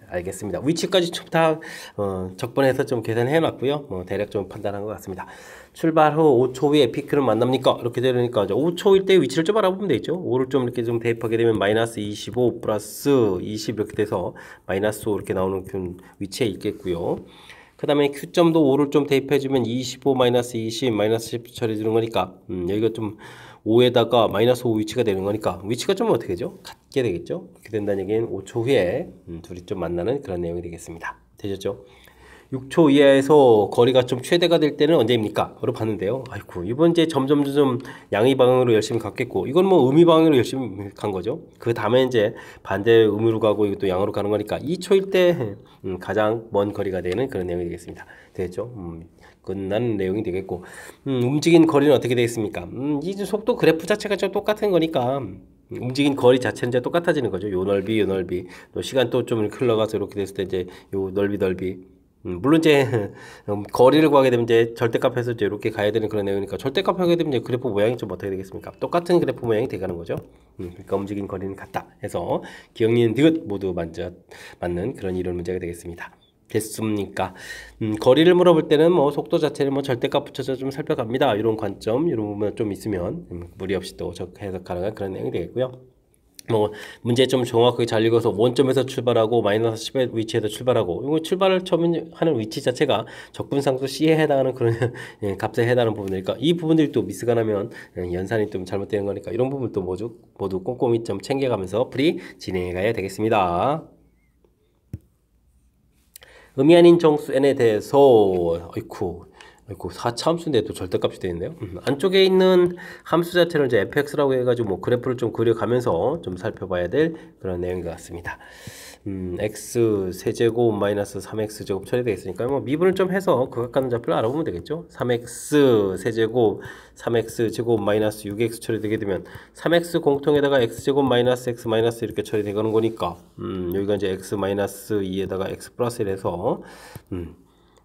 알겠습니다. 위치까지 다 적분해서 좀 계산해 놨고요. 뭐 대략 좀 판단한 것 같습니다. 출발 후 5초 후에 피크를 만납니까? 이렇게 되니까 5초일 때 위치를 좀 알아보면 되겠죠. 5를 좀 이렇게 좀 대입하게 되면 마이너스 25 플러스 20 이렇게 돼서 마이너스 5 이렇게 나오는 위치에 있겠고요. 그 다음에 Q점도 5를 좀 대입해주면 25 마이너스 20 마이너스 10 처리되는 거니까 여기가 좀 5에다가 마이너스 5 위치가 되는 거니까 위치가 좀 어떻게 되죠? 같게 되겠죠? 그렇게 된다는 얘기는 5초 후에 둘이 좀 만나는 그런 내용이 되겠습니다. 되셨죠? 6초 이하에서 거리가 좀 최대가 될 때는 언제입니까? 로 봤는데요. 아이고, 이번 이제 점점 양의 방향으로 열심히 갔겠고, 이건 뭐 음의 방향으로 열심히 간 거죠. 그 다음에 이제 반대 음으로 가고 이것도 양으로 가는 거니까 2초일 때 가장 먼 거리가 되는 그런 내용이 되겠습니다. 되겠죠? 끝난 내용이 되겠고, 움직인 거리는 어떻게 되겠습니까? 이 속도 그래프 자체가 좀 똑같은 거니까. 움직인 거리 자체는 이제 똑같아지는 거죠. 요 넓이, 요 넓이. 또 시간 또 좀 흘러가서 이렇게 됐을 때 이제 요 넓이. 물론 이제 거리를 구하게 되면 이제 절대값에서 이제 이렇게 가야 되는 그런 내용이니까 절대값 하게 되면 이제 그래프 모양이 좀 어떻게 되겠습니까? 똑같은 그래프 모양이 되가는 거죠. 그러니까 움직인 거리는 같다 해서 기억니은 디귿 모두 맞는 그런 이론 문제가 되겠습니다. 됐습니까? 거리를 물어볼 때는 뭐 속도 자체를 뭐 절대값 붙여서 좀 살펴갑니다. 이런 관점, 이런 부분 좀 있으면 무리 없이 또 해석 가능한 그런 내용이 되겠고요. 뭐 문제 좀 정확하게 잘 읽어서 원점에서 출발하고 마이너스 10의 위치에서 출발하고 이거 출발을 처음에 하는 위치 자체가 적분상수 C에 해당하는 그런 값에 해당하는 부분이니까 이 부분들이 또 미스가 나면 연산이 좀 잘못되는 거니까 이런 부분 또 모두 꼼꼼히 좀 챙겨가면서 풀이 진행해 가야 되겠습니다. 의미 아닌 정수 n에 대해서 아이쿠 4차 함수인데 또 절대값이 되어 있네요. 안쪽에 있는 함수 자체를 이제 fx라고 해가지고 뭐 그래프를 좀 그려가면서 좀 살펴봐야 될 그런 내용인 것 같습니다. x 세제곱 마이너스 3x 제곱 처리되어 있으니까 뭐 미분을 좀 해서 극악하는 좌표를 알아보면 되겠죠. 3x 세제곱 3x 제곱 마이너스 6x 처리되게 되면 3x 공통에다가 x 제곱 마이너스 x 마이너스 이렇게 처리되는 거니까 여기가 이제 x 마이너스 2에다가 x 플러스 1에서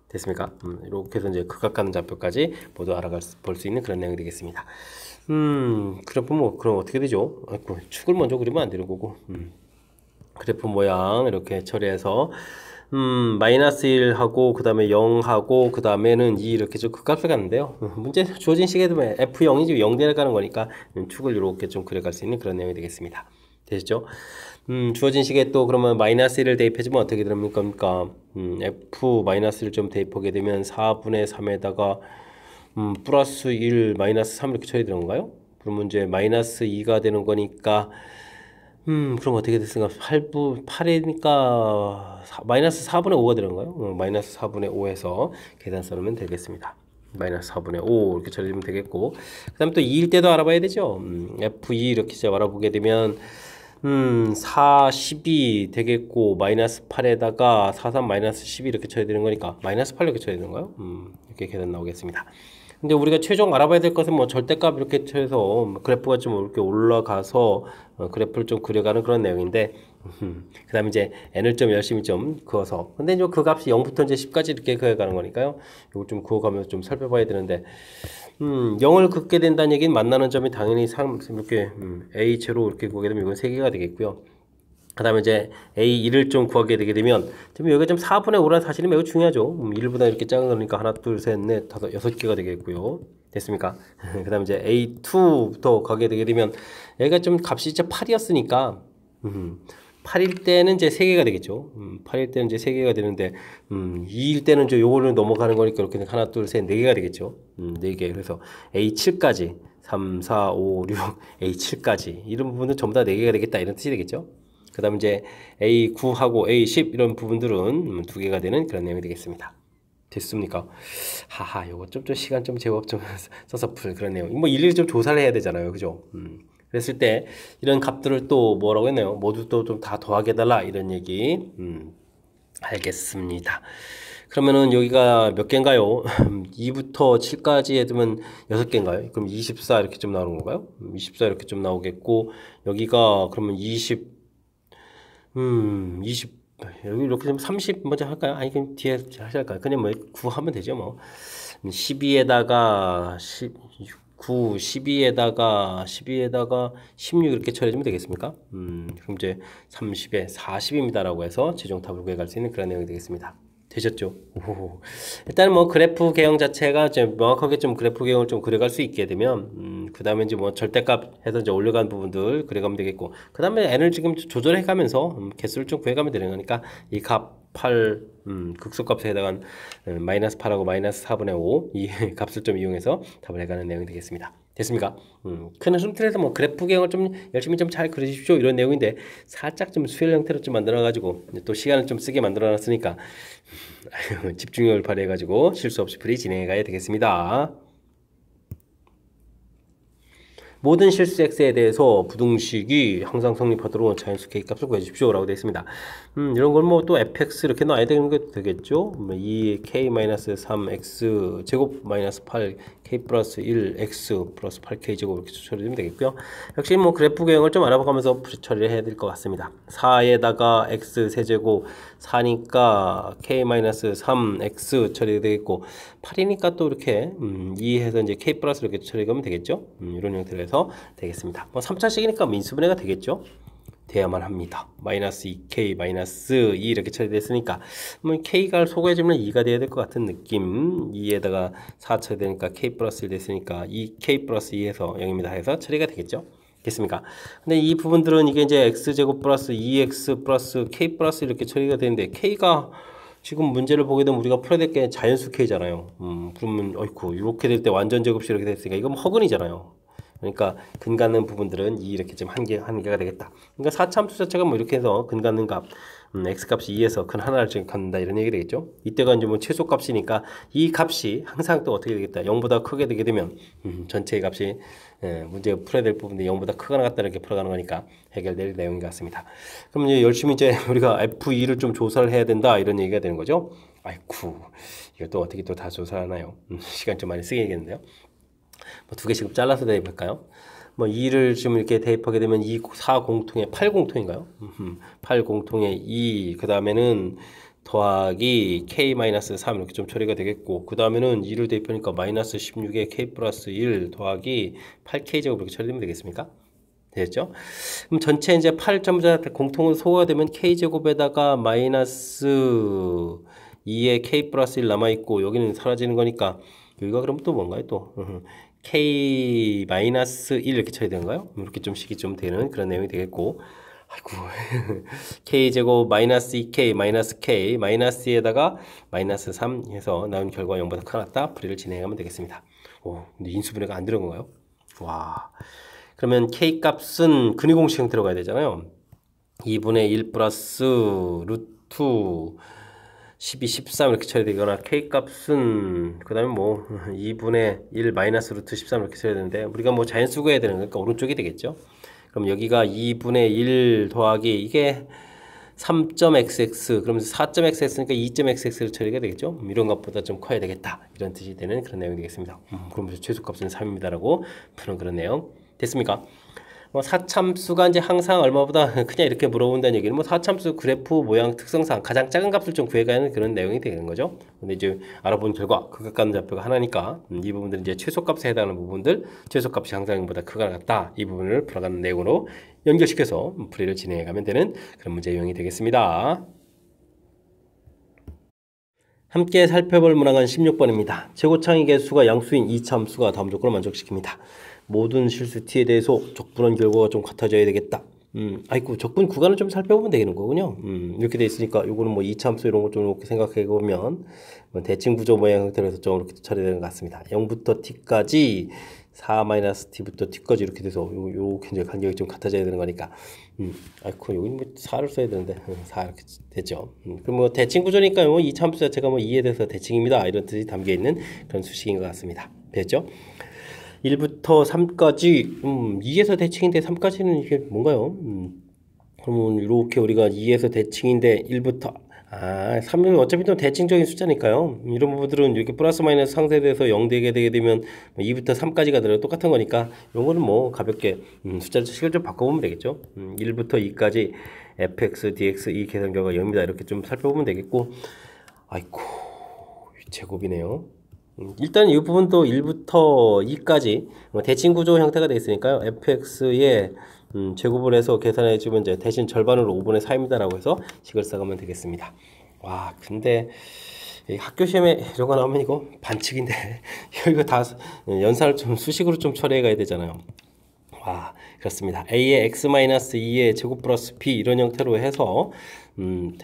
됐습니까? 이렇게 해서 이제 극악하는 좌표까지 모두 볼 수 있는 그런 내용이 되겠습니다. 그래프 뭐 그럼 어떻게 되죠? 아이고, 축을 먼저 그리면 안 되는 거고. 그래프 모양 이렇게 처리해서 마이너스 1하고 그 다음에 0하고 그 다음에는 2 이렇게 좀 극값을 갔는데요. 문제 주어진 시계에 되면 F0이지 0 내려가는 거니까 축을 이렇게 좀 그려갈 수 있는 그런 내용이 되겠습니다. 되시죠? 주어진 시계에 또 그러면 마이너스 1을 대입해주면 어떻게 됩니까? F-1을 좀 대입하게 되면 4분의 3에다가 플러스 1 마이너스 3 이렇게 처리되는 건가요? 그러면 이제 마이너스 2가 되는 거니까 그럼 어떻게 됐을까? 8이니까 마이너스 4분의 5가 되는 건가요? 마이너스 4분의 5에서 계산 써놓으면 되겠습니다. 마이너스 4분의 5 이렇게 처리되면 되겠고 그 다음에 또 2일 때도 알아봐야 되죠. F2 이렇게 이제 알아보게 되면 4, 12 되겠고 마이너스 8에다가 4, 3 마이너스 12 이렇게 처리되는 거니까 마이너스 8 이렇게 처리되는 거예요. 이렇게 계산 나오겠습니다. 근데 우리가 최종 알아봐야 될 것은 뭐 절대값 이렇게 해서 그래프가 좀 이렇게 올라가서 그래프를 좀 그려가는 그런 내용인데 그 다음에 이제 n을 좀 열심히 좀 그어서 근데 이제 그 값이 0부터 이제 10까지 이렇게 그어가는 거니까요. 이거 좀 그어가면서 좀 살펴봐야 되는데 0을 긋게 된다는 얘기는 만나는 점이 당연히 이렇게 a0 이렇게 구하게 되면 이건 3개가 되겠고요. 그 다음에 이제 A1을 좀 구하게 되게 되면 지금 여기가 좀 4분의 5라는 사실이 매우 중요하죠. 1보다 이렇게 작은 거니까 하나, 둘, 셋, 넷, 다섯, 6개가 되겠고요. 됐습니까? 그 다음에 이제 A2부터 가게 되게 되면 여기가 좀 값이 진짜 8이었으니까 8일 때는 이제 3개가 되겠죠. 8일 때는 이제 3개가 되는데 2일 때는 이제 요거를 넘어가는 거니까 이렇게 하나, 둘, 셋, 4개가 되겠죠. 4개. 그래서 A7까지 3, 4, 5, 6, A7까지 이런 부분은 전부 다 4개가 되겠다 이런 뜻이 되겠죠. 그 다음 이제 A9하고 A10 이런 부분들은 2개가 되는 그런 내용이 되겠습니다. 됐습니까? 하하, 요거 좀 시간 좀 제법 좀 써서 풀 그런 내용. 뭐 일일이 좀 조사를 해야 되잖아요. 그죠? 그랬을 때 이런 값들을 또 뭐라고 했나요? 모두 또 좀 다 더하게 해달라 이런 얘기. 알겠습니다. 그러면은 여기가 몇 개인가요? 2부터 7까지 해두면 6개인가요? 그럼 24 이렇게 좀 나오는 건가요? 24 이렇게 좀 나오겠고 여기가 그러면 20 여기 이렇게 좀 30 먼저 할까요? 아니 그냥 뒤에 하실까요? 그냥 뭐 9 하면 되죠 뭐. 12에다가 9, 12에다가 16 이렇게 처리해주면 되겠습니까? 그럼 이제 30에 40입니다라고 해서 최종 답을 구해갈 수 있는 그런 내용이 되겠습니다. 되셨죠? 오. 일단 뭐 그래프 개형 자체가 좀 명확하게 좀 그래프 개형을 좀 그려갈 수 있게 되면 그 다음에 이제 뭐 절대값 해서 이제 올려간 부분들 그려가면 되겠고 그 다음에 n을 지금 조절해 가면서 개수를 좀 구해가면 되는 거니까 이 값 8 극소값에 해당한 마이너스 8하고 마이너스 4분의 5 이 값을 좀 이용해서 답을 해가는 내용이 되겠습니다. 됐습니까? 큰 틀에서 뭐 그래프 개형을 좀 열심히 좀 잘 그려주십시오 이런 내용인데 살짝 좀 수열 형태로 좀 만들어가지고 또 시간을 좀 쓰게 만들어놨으니까 집중력을 발휘해가지고 실수 없이 풀이 진행해가야 되겠습니다. 모든 실수 x에 대해서 부등식이 항상 성립하도록 자연수 k값을 구해주십시오 라고 되어 있습니다. 이런 걸 뭐 또 fx 이렇게 놔야 되는 게 되겠죠. 2k-3x 제곱 마이너스 8 k 플러스 1 x 플러스 8k 제곱 이렇게 처리되면 되겠고요. 역시 뭐 그래프 개형을 좀 알아보면서 처리를 해야 될 것 같습니다. 4에다가 x 세제곱 4니까 k-3x 처리되겠고 8이니까 또 이렇게 2해서 이제 k 플러스 이렇게 처리하면 되겠죠. 이런 형태로 해서 되겠습니다. 뭐 3차식이니까 민수분해가 되겠죠. 돼야만 합니다. 마이너스 2k 마이너스 2 이렇게 처리됐으니까 뭐 k가 소개해주면 2가 돼야 될 것 같은 느낌. 2에다가 4 처리되니까 k 플러스 1 됐으니까 2k 플러스 2에서 0입니다 해서 처리가 되겠죠. 됐습니까? 근데 이 부분들은 이게 이제 x제곱 플러스 2x 플러스 k 플러스 이렇게 처리가 되는데 k가 지금 문제를 보게 되면 우리가 풀어야 될 게 자연수 k잖아요. 그러면 어이쿠 이렇게 될 때 완전 제곱식 이렇게 됐으니까 이건 허근이잖아요. 그러니까 근 갖는 부분들은 이렇게 좀 한 개가 되겠다. 그러니까 4참수 자체가 뭐 이렇게 해서 근 갖는 값 x 값이 2에서 근 하나를 지금 갖는다 이런 얘기 되겠죠. 이때가 이제 뭐 최소 값이니까 이 값이 항상 또 어떻게 되겠다. 0보다 크게 되게 되면 전체의 값이 문제 풀어야 될 부분이 0보다 크거나 같다 이렇게 풀어가는 거니까 해결될 내용인 것 같습니다. 그럼 이제 열심히 이제 우리가 F2를 좀 조사를 해야 된다 이런 얘기가 되는 거죠. 아이쿠 이거 또 어떻게 또 다 조사하나요? 시간 좀 많이 쓰겠는데요. 뭐 2개씩 잘라서 대입할까요? 뭐 2를 지금 이렇게 대입하게 되면 2, 4 공통에 8 공통인가요? 8 공통에 2, 그 다음에는 더하기 k-3 이렇게 좀 처리가 되겠고 그 다음에는 2를 대입하니까 마이너스 16에 k 플러스 1 더하기 8k제곱 이렇게 처리되면 되겠습니까? 되겠죠? 그럼 전체 이제 8 전부 다 공통은 소화가 되면 k제곱에다가 마이너스 2에 k 플러스 1 남아있고 여기는 사라지는 거니까 여기가 그럼 또 뭔가요? 또 k 마이너스 1 이렇게 쳐야 되는가요? 이렇게 좀 식이 좀 되는 그런 내용이 되겠고 아이고 k 제곱 마이너스 2k 마이너스 k 마이너스에다가 마이너스 3 해서 나온 결과 0보다 크다 풀이를 진행하면 되겠습니다. 오, 근데 인수분해가 안 들어간 건가요? 와, 그러면 k 값은 근위 공식 형태로 가야 되잖아요. 2분의 1 플러스 루트 12, 13 이렇게 쳐야 되거나 k 값은 그 다음에 뭐 2분의 1 마이너스 루트 13 이렇게 쳐야 되는데 우리가 뭐 자연수 구해야 되는 거니까 오른쪽이 되겠죠. 그럼 여기가 2분의 1 더하기 이게 3.xx 그러면서 4.xx니까 2.xx로 처리가 되겠죠. 이런 것보다 좀 커야 되겠다. 이런 뜻이 되는 그런 내용이 되겠습니다. 그러면서 최소값은 3입니다라고 푸는 그런 내용. 됐습니까? 사참수가 이제 항상 얼마보다 그냥 이렇게 물어본다는 얘기는 사참수 그래프 모양 특성상 가장 작은 값을 좀 구해가는 그런 내용이 되는 거죠. 근데 이제 알아본 결과 극악가는 좌표가 하나니까 이 부분들은 이제 최소값에 해당하는 부분들 최소값이 항상 0보다 크거나 같다. 이 부분을 풀어가는 내용으로 연결시켜서 풀이를 진행해가면 되는 그런 문제 유형이 되겠습니다. 함께 살펴볼 문항은 16번입니다. 최고창의 개수가 양수인 이차함수가 다음 조건을 만족시킵니다. 모든 실수 t에 대해서 적분한 결과가 좀 같아져야 되겠다. 아이고 적분 구간을 좀 살펴보면 되는 거군요. 이렇게 돼 있으니까 요거는 뭐 이차함수 이런 거 좀 이렇게 생각해 보면 대칭 구조 모양 형태로 해서 좀 이렇게 처리되는 것 같습니다. 0부터 t까지 4-t부터 t까지 이렇게 돼서 요렇게 이제 간격이 좀 같아져야 되는 거니까 아이고 여기 뭐 4를 써야 되는데 4 이렇게 됐죠. 그럼 뭐 대칭 구조니까 뭐 이차함수 자체가 뭐 2에 대해서 대칭입니다. 이런 뜻이 담겨 있는 그런 수식인 것 같습니다. 됐죠? 1부터 3까지 2에서 대칭인데 3까지는 이게 뭔가요? 그러면 이렇게 우리가 2에서 대칭인데 1부터 3은 어차피 또 대칭적인 숫자니까요. 이런 부분들은 이렇게 플러스 마이너스 상쇄돼서 0 되게 되면 2부터 3까지가 들어요. 똑같은 거니까 이런 거는 뭐 가볍게 숫자 식을 좀 바꿔보면 되겠죠. 1부터 2까지 fx, dx 이 계산 결과 0입니다. 이렇게 좀 살펴보면 되겠고 아이고 제곱이네요. 일단 이 부분도 1부터 2까지 대칭 구조 형태가 되어 있으니까요. fx의 제곱을 해서 계산해 주면 이제 대신 절반으로 5분의 4입니다라고 해서 식을 써가면 되겠습니다. 와, 근데 학교 시험에 이런 거 나오면 이거 반칙인데 이거 다 연산을 좀 수식으로 좀 처리해 가야 되잖아요. 와, 그렇습니다. a의 x-2의 제곱 플러스 b 이런 형태로 해서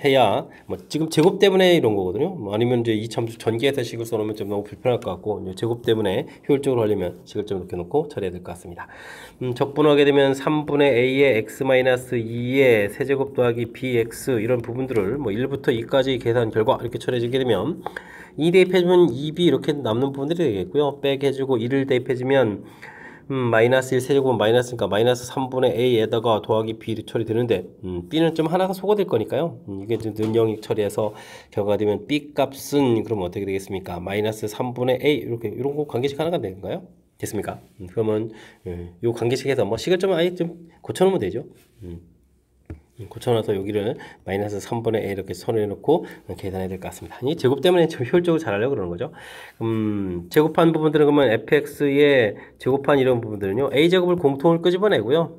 해야 뭐 지금 제곱 때문에 이런 거거든요. 뭐 아니면 이제 이참수 전개해서 식을 써놓으면 좀 너무 불편할 것 같고 이제 제곱 때문에 효율적으로 하려면 식을 좀 이렇게 놓고 처리해야 될 것 같습니다. 적분하게 되면 3분의 a의 x-2의 세제곱 더하기 bx 이런 부분들을 뭐 1부터 2까지 계산 결과 이렇게 처리해주게 되면 2 대입해주면 2b 이렇게 남는 부분들이 되겠고요. 빼개주고 1을 대입해주면 마이너스 1 세제곱은 마이너스니까 마이너스 3분의 a에다가 더하기 b를 처리되는데 b는 좀 하나가 소거될 거니까요. 이게 좀 는영익 처리해서 결과가 되면 b 값은 그러면 어떻게 되겠습니까? 마이너스 3분의 a 이렇게 이런 거 관계식 하나가 되는가요? 됐습니까? 그러면 요 관계식에서 뭐 식을 좀 아예 좀 고쳐놓으면 되죠. 고쳐놔서 여기를 마이너스 3분의 a 이렇게 선을 해놓고 계산해야 될 것 같습니다. 이 제곱 때문에 좀 효율적으로 잘 하려고 그러는 거죠. 제곱한 부분들은 그러면 fx의 제곱한 이런 부분들은요. a제곱을 공통을 끄집어내고요.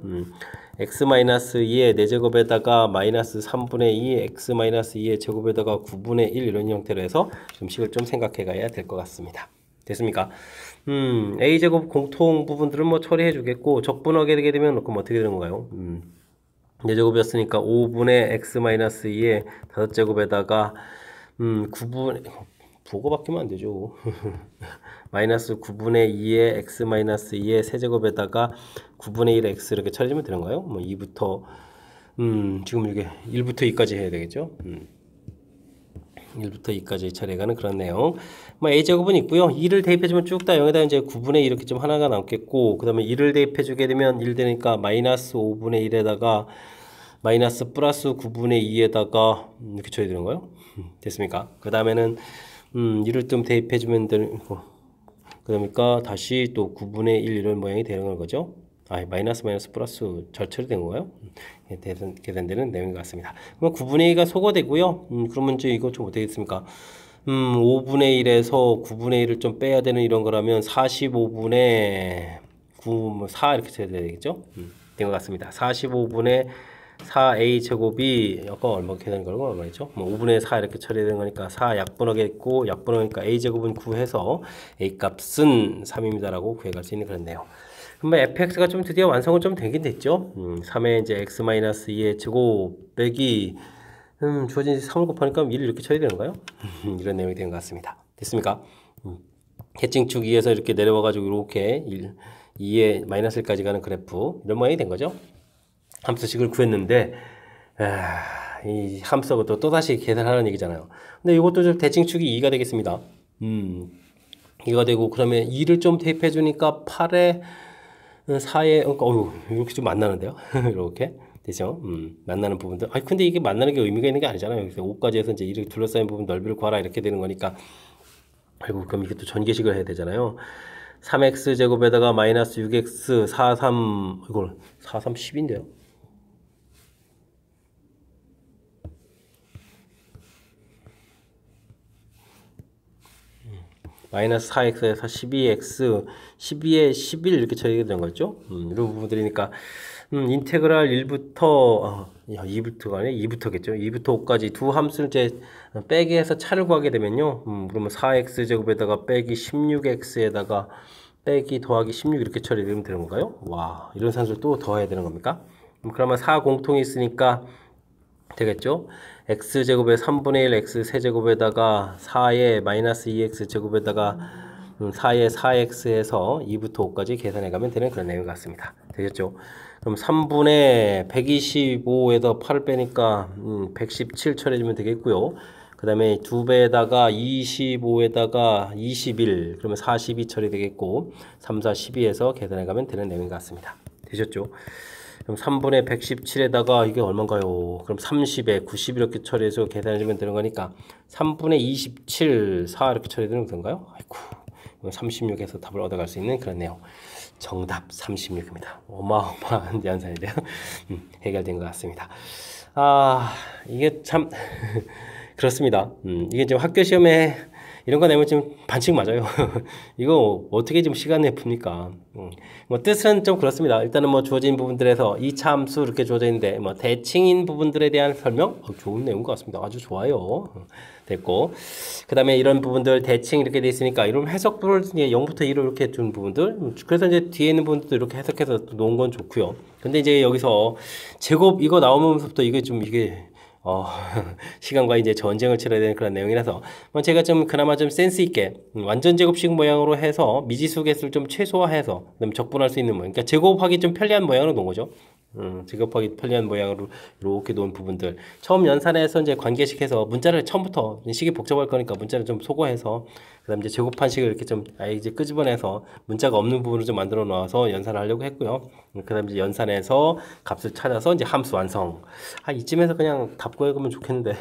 x-2의 4제곱에다가 마이너스 3분의 2 x-2의 제곱에다가 9분의 1 이런 형태로 해서 좀 식을 좀 생각해 가야 될 것 같습니다. 됐습니까? a제곱 공통 부분들은 뭐 처리해 주겠고 적분하게 되게 되면 그럼 어떻게 되는 건가요? 4제곱이었으니까 5분의 x-2의 5제곱에다가 9분 부호가 바뀌면 안 되죠. 마이너스 9분의 2의 x-2의 세제곱에다가 9분의 1 x 이렇게 처리하면 되는 거예요. 뭐 2부터 지금 이게 1부터 2까지 해야 되겠죠. 1부터 2까지 처리해가는 그런 내용. 뭐 a제곱은 있고요. 2를 대입해주면 쭉 다 0에다 이제 9분의 2 이렇게 좀 하나가 남겠고 그 다음에 2를 대입해주게 되면 1 되니까 마이너스 5분의 1에다가 마이너스 플러스 9분의 2에다가 이렇게 처리되는 거예요. 됐습니까? 그 다음에는 2를 좀 대입해주면 되는 거. 그러니까 다시 또 9분의 1 이런 모양이 되는 거죠. 마이너스 플러스 잘 처리된 건가요? 계산되는 내용인 것 같습니다. 그럼 9분의 2가 소거되고요. 그러면 이제 이거 좀 어떻게 됐습니까? 5분의 1에서 9분의 1을 좀 빼야 되는 이런 거라면 45분의 9, 4 이렇게 써야 되겠죠? 된 것 같습니다. 45분의 4a 제곱이 아까 얼마 계산한 거는 얼마였죠? 뭐 5분의 4 이렇게 처리되는 거니까 4 약분하겠고 약분하니까 a 제곱은 9해서 a 값은 3입니다라고 구해갈 수 있는 그런 내용. 그러면 fx가 좀 드디어 완성은 좀 되긴 됐죠. 3에 이제 x-2의 제곱 빼기 주어진 3을 곱하니까 1을 이렇게 처리되는 건가요? 이런 내용이 되는 것 같습니다. 됐습니까? 해칭축 2에서 이렇게 내려와가지고 이렇게 2에 마이너스 1까지 가는 그래프 이런 모양이 된 거죠. 함수식을 구했는데 이 함수하고 또다시 계산하라는 얘기잖아요. 근데 이것도 좀 대칭축이 2가 되겠습니다. 2가 되고 그러면 2를 좀 대입해 주니까 8에 4에 그러니까 이렇게 좀 안 나는데요. 이렇게 그죠? 만나는 부분들. 아니, 근데 이게 만나는 게 의미가 있는 게 아니잖아요. 그래서 5까지 해서 이제 이렇게 둘러싸인 부분 넓이를 구하라 이렇게 되는 거니까. 아이고, 그럼 이게 또 전개식을 해야 되잖아요. 3x 제곱에다가 마이너스 6x 43, 이걸 43 10인데요. 마이너스 4x에서 12x 12에 11 이렇게 처리가 되는 거죠. 이런 부분들이니까 인테그랄 1부터 2부터가 아니라 2부터겠죠. 2부터 5까지 두 함수를 이제 빼기 해서 차를 구하게 되면요. 그러면 4x 제곱에다가 빼기 16x에다가 빼기 더하기 16 이렇게 처리되면 되는 건가요? 와, 이런 산수를 또 더해야 되는 겁니까? 그러면 4 공통이 있으니까 되겠죠? x제곱에 3분의 1 x 세제곱에다가 4에 마이너스 2x 제곱에다가 4에 4x 해서 2부터 5까지 계산해 가면 되는 그런 내용 같습니다. 되겠죠? 그럼 3분의 125에다 8을 빼니까 117 처리해주면 되겠고요. 그 다음에 2배에다가 25에다가 21 그러면 42 처리되겠고 3, 4, 12에서 계산해 가면 되는 내용 같습니다. 되셨죠? 그럼 3분의 117에다가 이게 얼마인가요? 그럼 30에 90 이렇게 처리해서 계산해주면 되는 거니까 3분의 27, 4 이렇게 처리되는 건가요? 아이고, 36에서 답을 얻어갈 수 있는 그런 내용. 정답 36입니다. 어마어마한 연산인데요. 해결된 것 같습니다. 아, 이게 참 그렇습니다. 이게 지금 학교 시험에 이런 거 내면 좀 반칙 맞아요. 이거 어떻게 좀 시간 내에 풉니까? 뭐 뜻은 좀 그렇습니다. 일단은 뭐 주어진 부분들에서 이 참수 이렇게 주어져 있는데 뭐 대칭인 부분들에 대한 설명 좋은 내용 것 같습니다. 아주 좋아요. 됐고 그 다음에 이런 부분들 대칭 이렇게 돼 있으니까 이런 해석부를 0부터 2로 이렇게 준 부분들 그래서 이제 뒤에 있는 부분들도 이렇게 해석해서 놓은 건 좋고요. 근데 이제 여기서 제곱 이거 나오면서부터 이게 좀 이게 시간과 이제 전쟁을 치러야 되는 그런 내용이라서 뭐 제가 좀 그나마 좀 센스 있게 완전 제곱식 모양으로 해서 미지수 개수를 좀 최소화해서 그다음에 적분할 수 있는 모양, 그러니까 제곱하기 좀 편리한 모양으로 놓은 거죠. 제곱하기 편리한 모양으로 이렇게 놓은 부분들 처음 연산해서 이제 관계식해서 문자를 처음부터 식이 복잡할 거니까 문자를 좀 소거해서 그다음 이제 제곱한 식을 이렇게 좀 아예 이제 끄집어내서 문자가 없는 부분을 좀 만들어 놓아서 연산을 하려고 했고요. 그다음 이제 연산해서 값을 찾아서 이제 함수 완성. 이쯤에서 그냥 답 구해보면 좋겠는데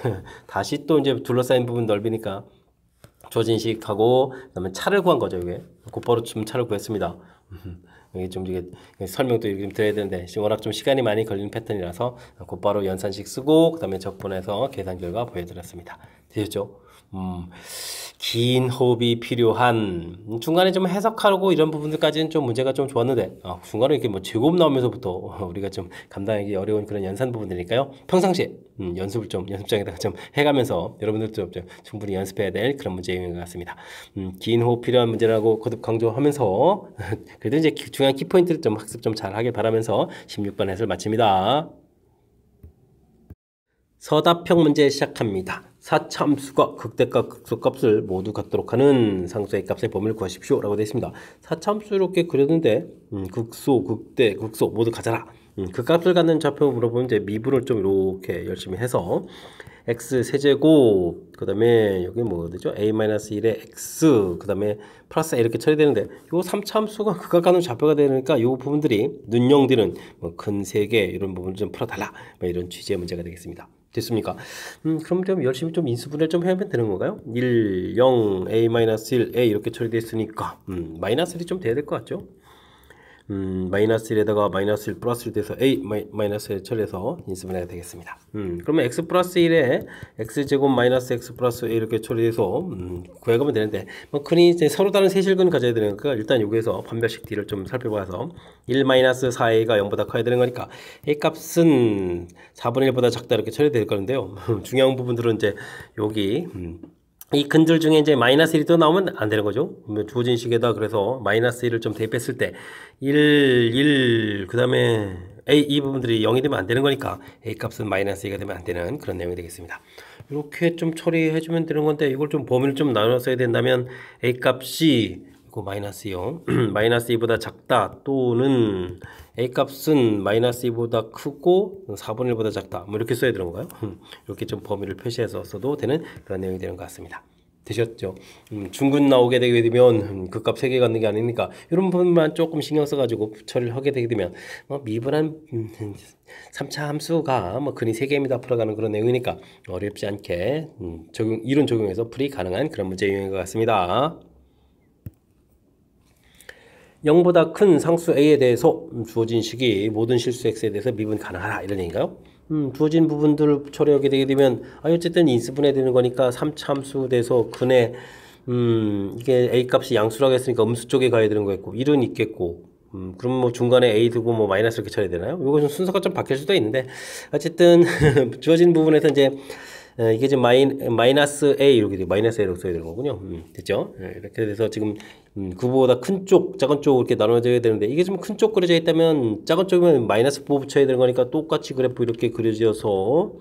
다시 또 이제 둘러싸인 부분 넓이니까 조진식하고 그다음에 차를 구한 거죠. 이게 곧바로 좀 차를 구했습니다. 이게 좀 이게 설명도 좀 드려야 되는데 지금 워낙 좀 시간이 많이 걸리는 패턴이라서 곧바로 연산식 쓰고 그다음에 적분해서 계산 결과 보여드렸습니다. 되셨죠? 긴 호흡이 필요한 중간에 좀 해석하고 이런 부분들까지는 좀 문제가 좀 좋았는데 중간에 이렇게 뭐 제곱 나오면서부터 우리가 좀 감당하기 어려운 그런 연산 부분이니까요. 평상시에 연습을 좀 연습장에다가 좀 해가면서 여러분들도 좀 충분히 연습해야 될 그런 문제인 것 같습니다. 긴 호흡 필요한 문제라고 거듭 강조하면서 그래도 이제 중요한 키포인트를 좀 학습 좀 잘 하길 바라면서 16번 해설 마칩니다. 서답형 문제 시작합니다. 사차함수가 극대값 극소값을 모두 갖도록 하는 상수의 값의 범위를 구하십시오 라고 되어 있습니다. 사차함수 이렇게 그렸는데 극소, 극대, 극소 모두 가져라. 그 값을 갖는 좌표 물어보면 이제 미분을 좀 이렇게 열심히 해서 x 세제곱 그 다음에 여기 뭐가 되죠? a-1에 x 그 다음에 플러스 a 이렇게 처리되는데 요 3차함수가 극각 가는 좌표가 되니까 요 부분들이 눈영들은 뭐 큰 세개 이런 부분을 좀 풀어달라 뭐 이런 취지의 문제가 되겠습니다. 됐습니까? 그럼 좀 열심히 좀 인수분해를 좀 해야면 되는 건가요? 1, 0, a-1, a 이렇게 처리되어 있으니까 마이너스 1이 좀 돼야 될 것 같죠? 마이너스 1에다가 마이너스 1 플러스 1 돼서 a 마이너스 1 처리해서 인수분해가 되겠습니다. 그러면 x 플러스 1에 x제곱 마이너스 x 플러스 a 이렇게 처리해서 구해가면 되는데 뭐 흔히 이제 서로 다른 세실근 가져야 되니까 일단 여기에서 판별식 D를 좀 살펴봐서 1 마이너스 4a가 0보다 커야 되는 거니까 a 값은 4분의 1보다 작다 이렇게 처리될 건데요. 중요한 부분들은 이제 여기 이 근들 중에 이제 마이너스 1이 또 나오면 안 되는 거죠. 주어진 식에다 그래서 마이너스 1을 좀 대입했을 때 1, 그 다음에 A, 이 부분들이 0이 되면 안 되는 거니까 A 값은 마이너스 2가 되면 안 되는 그런 내용이 되겠습니다. 이렇게 좀 처리해주면 되는 건데 이걸 좀 범위를 좀 나눠서야 된다면 A 값이 이거 마이너스 0, 마이너스 2보다 작다 또는 A 값은 마이너스 2보다 크고 4분의 1보다 작다 뭐 이렇게 써야 되는 건가요? 이렇게 좀 범위를 표시해서 써도 되는 그런 내용이 되는 것 같습니다. 되셨죠? 중근 나오게 되게 되면 그 값 3개 갖는 게 아니니까 이런 부분만 조금 신경 써가지고 처리를 하게 되게 되면 미분한 3차 함수가 근이 3개입니다 풀어가는 그런 내용이니까 어렵지 않게 이론 적용해서 풀이 가능한 그런 문제 유형인 것 같습니다. 0보다 큰 상수 A에 대해서 주어진 식이 모든 실수 X에 대해서 미분 가능하다 이런 얘기인가요? 주어진 부분들을 처리하게 되게 되면 어쨌든 인수분해 되는 거니까 3참수 돼서 근에 이게 A 값이 양수라고 했으니까 음수 쪽에 가야 되는 거겠고 1은 있겠고 그럼 뭐 중간에 A 두고 뭐 마이너스 이렇게 처리해야 되나요? 요거 좀 순서가 좀 바뀔 수도 있는데 어쨌든 주어진 부분에서 이제 이게 지금 마이너스 A 이렇게 돼 마이너스 A라고 써야 되는 거군요. 됐죠? 이렇게 돼서 지금 그보다 큰 쪽, 작은 쪽 이렇게 나눠져야 되는데 이게 좀 큰 쪽 그려져 있다면 작은 쪽이면 마이너스 5 붙여야 되는 거니까 똑같이 그래프 이렇게 그려져서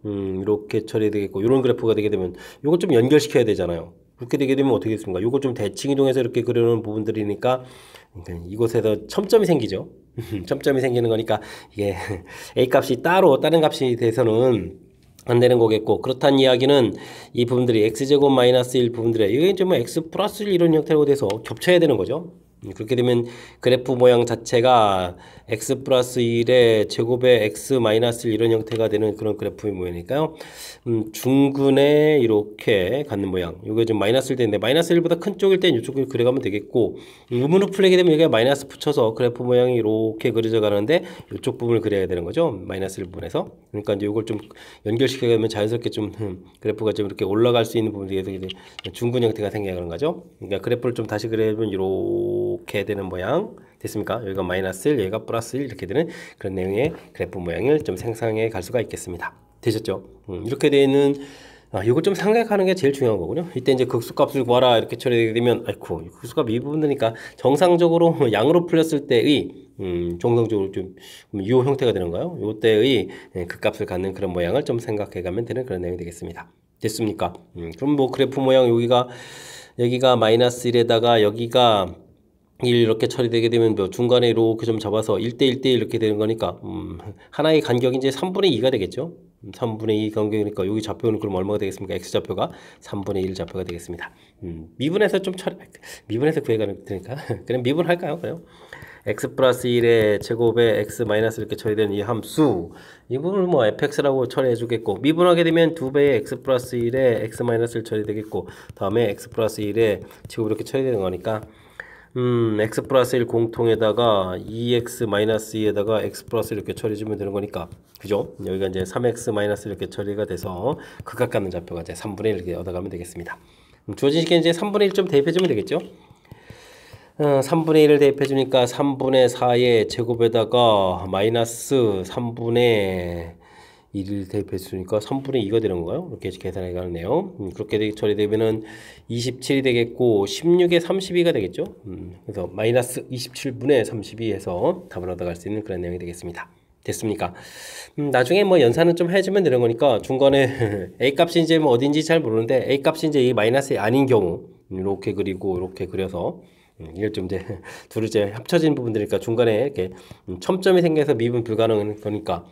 이렇게 처리해야 되겠고 이런 그래프가 되게 되면 이걸 좀 연결시켜야 되잖아요. 그렇게 되게 되면 어떻게 됐습니까? 이걸 좀 대칭 이동해서 이렇게 그려놓은 부분들이니까 이곳에서 첨점이 생기죠. 첨점이 생기는 거니까 이게 A 값이 따로 다른 값이 돼서는 안 되는 거겠고 그렇다는 이야기는 이 부분들이 x제곱 마이너스 1 부분들에 이게 이제 뭐 x 플러스 1 이런 형태로 돼서 겹쳐야 되는 거죠. 그렇게 되면 그래프 모양 자체가 x 플러스 1의 제곱에 x 마이너스 1 이런 형태가 되는 그런 그래프 모양이니까요. 중근에 이렇게 갖는 모양. 이게 좀 마이너스 1 되는데 마이너스 1보다 큰 쪽일 땐 이쪽을 그려가면 되겠고 의문을 풀리게 되면 여기가 마이너스 붙여서 그래프 모양이 이렇게 그려져 가는데 이쪽 부분을 그려야 되는 거죠. 마이너스 1 부분에서. 그러니까 이제 이걸 좀 연결시키게 되면 자연스럽게 좀 그래프가 좀 이렇게 올라갈 수 있는 부분이 중근 형태가 생겨가는 거죠. 그러니까 그래프를 좀 다시 그려보면 이렇게 되는 모양 됐습니까? 여기가 마이너스 1, 여기가 플러스 1 이렇게 되는 그런 내용의 그래프 모양을 좀 생성해 갈 수가 있겠습니다. 되셨죠? 이렇게 되는 이걸 좀 생각하는 게 제일 중요한 거군요. 이때 이제 극수값을 구하라 이렇게 처리되게 되면 아이고 극수값 이 부분이니까 정상적으로 양으로 풀렸을 때의 정상적으로 좀 요 형태가 되는가요? 요때의 극값을 갖는 그런 모양을 좀 생각해 가면 되는 그런 내용이 되겠습니다. 됐습니까? 그럼 뭐 그래프 모양 여기가 마이너스 1에다가 여기가 1 이렇게 처리되게 되면 뭐 중간에 이렇게 좀 잡아서 1대1 이렇게 되는 거니까 하나의 간격이 이제 3분의 2가 되겠죠. 3분의 2 간격이니까 여기 좌표는 그럼 얼마가 되겠습니까? x좌표가 3분의 1 좌표가 되겠습니다. 미분해서 좀 미분해서 구해가는 테니까 그냥 미분할까요? 그래요? x 플러스 1의 제곱에 x 마이너스 이렇게 처리되는 이 함수 이 부분을 뭐 fx라고 처리해 주겠고 미분하게 되면 2배의 x 플러스 1에 x 마이너스를 처리되겠고 다음에 x 플러스 1에 제곱 이렇게 처리되는 거니까 x 플러스 1 공통에다가 2x 마이너스 2에다가 x 플러스 이렇게 처리해주면 되는 거니까 그죠? 여기가 이제 3x 마이너스 이렇게 처리가 돼서 극각 갖는 좌표가 이제 3분의 1 이렇게 얻어가면 되겠습니다. 주어진 식에 이제 3분의 1 좀 대입해주면 되겠죠? 3분의 1을 대입해주니까 3분의 4의 제곱에다가 마이너스 3분의 1을 대입해주니까 3분의 2가 되는 건가요? 이렇게 계산해 가네요. 그렇게 처리되면은 27이 되겠고 16에 32가 되겠죠. 그래서 마이너스 27분의 32 해서 답을 얻어갈 수 있는 그런 내용이 되겠습니다. 됐습니까? 나중에 뭐 연산은 좀 해주면 되는 거니까 중간에 A 값이 이제 뭐 어딘지 잘 모르는데 A 값이 이제 이 마이너스 아닌 경우 이렇게 그리고 이렇게 그려서 이걸 좀 이제 둘이 이제 합쳐진 부분들이니까 중간에 이렇게 첨점이 생겨서 미분 불가능한 거니까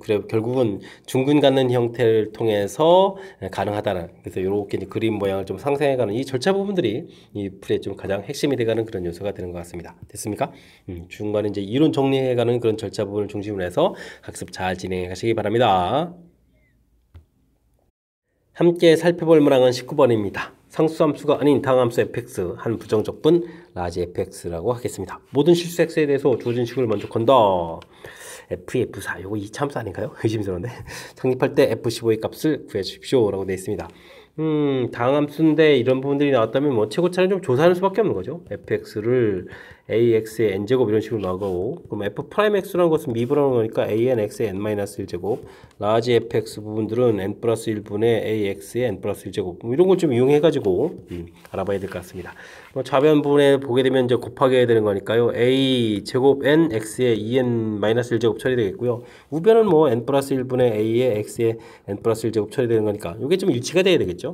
그래 결국은 중근 갖는 형태를 통해서 가능하다는 그래서 이렇게 이제 그림 모양을 좀 상상해가는 이 절차 부분들이 이 풀의 좀 가장 핵심이 돼가는 그런 요소가 되는 것 같습니다. 됐습니까? 중간에 이제 이론 정리해가는 그런 절차 부분을 중심으로 해서 학습 잘 진행해 가시기 바랍니다. 함께 살펴볼 문항은 19번입니다. 상수함수가 아닌 다항함수 fx 한 부정적분 라지 fx라고 하겠습니다. 모든 실수 x에 대해서 주어진 식을 먼저 건다. f4 요거 2차함수 아닌가요? 의심스러운데 성립할 때 f15의 값을 구해 주십시오 라고 되어 있습니다. 다항함수인데 이런 부분들이 나왔다면 뭐 최고차는 좀 조사하는 수밖에 없는 거죠. fx를 ax의 n제곱 이런 식으로 나가고 그럼 f'x라는 것은 미분하는 거니까 an x의 n-1제곱 라지 fx 부분들은 n 플러스 1분의 ax의 n 플러스 1제곱 이런 걸 좀 이용해가지고 알아봐야 될 것 같습니다. 뭐 좌변 부분에 보게 되면 이제 곱하기 해야 되는 거니까요. a 제곱 n x의 2n-1제곱 처리되겠고요. 우변은 뭐 n 플러스 1분의 a의 x의 n 플러스 1제곱 처리되는 거니까 이게 좀 일치가 돼야 되겠죠.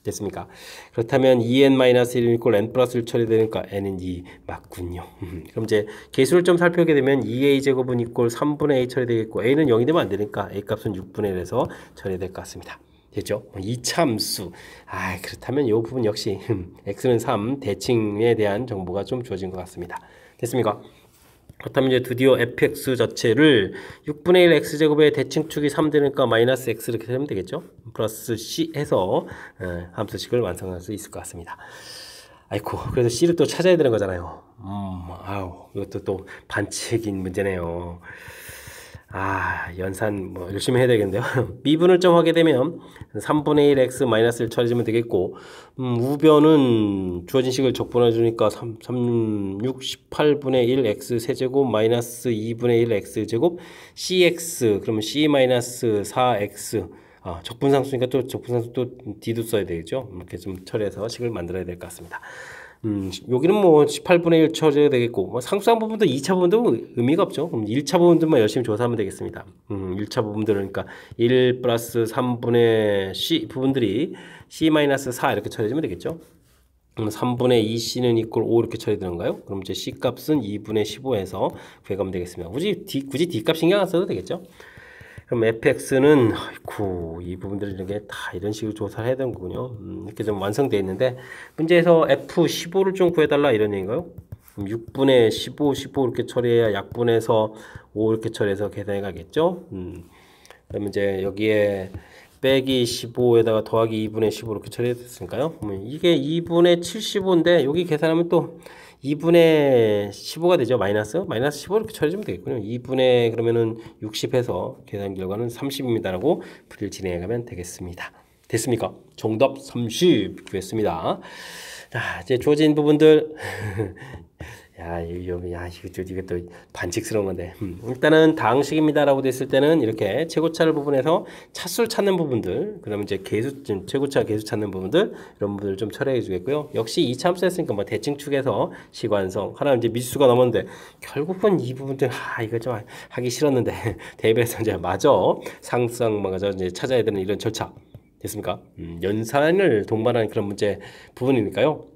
됐습니까? 그렇다면 2n-1 이꼴 n 플러스 1 처리되니까 n은 2 맞군요. 그럼 이제 개수를 좀 살펴보게 되면 2a 제곱은 이꼴 3분의 a 처리되겠고 a는 0이 되면 안 되니까 a 값은 6분의 1에서 처리될 것 같습니다. 됐죠? 이차함수. 그렇다면 이 부분 역시 x는 3 대칭에 대한 정보가 좀 주어진 것 같습니다. 됐습니까? 그렇다면 이제 드디어 fx 자체를 6분의 1 x제곱의 대칭축이 3 되니까 마이너스 x 이렇게 되면 되겠죠? 플러스 c 해서 함수식을 완성할 수 있을 것 같습니다. 아이고, 그래서 c를 또 찾아야 되는 거잖아요. 이것도 또 반칙인 문제네요. 연산 뭐 열심히 해야 되겠는데요. 미분을 좀 하게 되면 3분의 1 x 마이너스를 처리해주면 되겠고, 우변은 주어진 식을 적분해 주니까 6, 18분의 1 x 세제곱 마이너스 2분의 1 x 제곱 cx, 그러면 c 마이너스 4x. 적분상수니까 또 적분상수 또 d도 써야 되겠죠. 이렇게 좀 처리해서 식을 만들어야 될 것 같습니다. 여기는 뭐 18분의 1 처리해야 되겠고, 뭐 상수한 부분도 2차 부분도 의미가 없죠. 그럼 1차 부분들만 열심히 조사하면 되겠습니다. 1차 부분들은 그러니까 1 플러스 3분의 c 부분들이 c 마이너스 4 이렇게 처리해주면 되겠죠. 그럼 3분의 2c는 이꼴 5 이렇게 처리되는가요? 그럼 이제 c 값은 2분의 15에서 구해가면 되겠습니다. 굳이 d 값 신경 안 써도 되겠죠. 그럼 fx는 이 부분들을 이렇게 다 이런 식으로 조사를 해야 되는 거군요. 이렇게 좀 완성되어 있는데 문제에서 f15를 좀 구해달라 이런 얘기인가요? 6분의 15, 15 이렇게 처리해야 약분해서 5 이렇게 처리해서 계산해 가겠죠. 그러면 이제 여기에 빼기 15에다가 더하기 2분의 15 이렇게 처리했으니까요. 이게 2분의 75인데 여기 계산하면 또 2분의 15가 되죠. 마이너스 15 이렇게 처리해주면 되겠군요. 2분의 그러면은 60해서 계산 결과는 30입니다라고 풀이를 진행해가면 되겠습니다. 됐습니까? 정답 30 구했습니다. 자, 이제 주어진 부분들 이것도 반칙스러운 건데 일단은 다항식입니다라고 됐을 때는 이렇게 최고차를 부분에서 차수를 찾는 부분들, 그러면 이제 최고차 개수 찾는 부분들, 이런 부분들을 좀 처리해 주겠고요. 역시 2차 함수 했으니까 뭐 대칭축에서 시관성 하나 이제 미수가 넘었는데 결국은 이 부분들 이거 좀 하기 싫었는데 대입에서 이제 마저 상수항마저 이제 찾아야 되는 이런 절차 됐습니까? 연산을 동반하는 그런 문제 부분이니까요.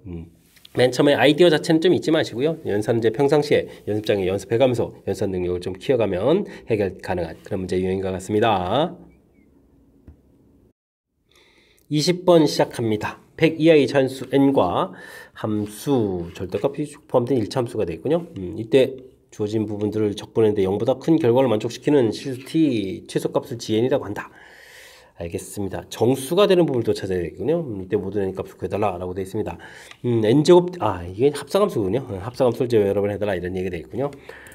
맨 처음에 아이디어 자체는 좀 잊지 마시고요. 연산은 이제 평상시에 연습장에 연습해가면서 연산 능력을 좀 키워가면 해결 가능한 그런 문제 유형인 것 같습니다. 20번 시작합니다. 100 이하의 자연수 n과 함수 절대값이 포함된 1차 함수가 되겠군요. 이때 주어진 부분들을 적분했는데 0보다 큰 결과를 만족시키는 실수 t 최소값을 gn이라고 한다. 알겠습니다. 정수가 되는 부분도 찾아야 되겠군요. 이때 모든 n 값을 구해달라라고 되어 있습니다. n제곱, 이게 합성함수군요. 합성함수를 이제 여러 번 해달라 이런 얘기가 되겠군요.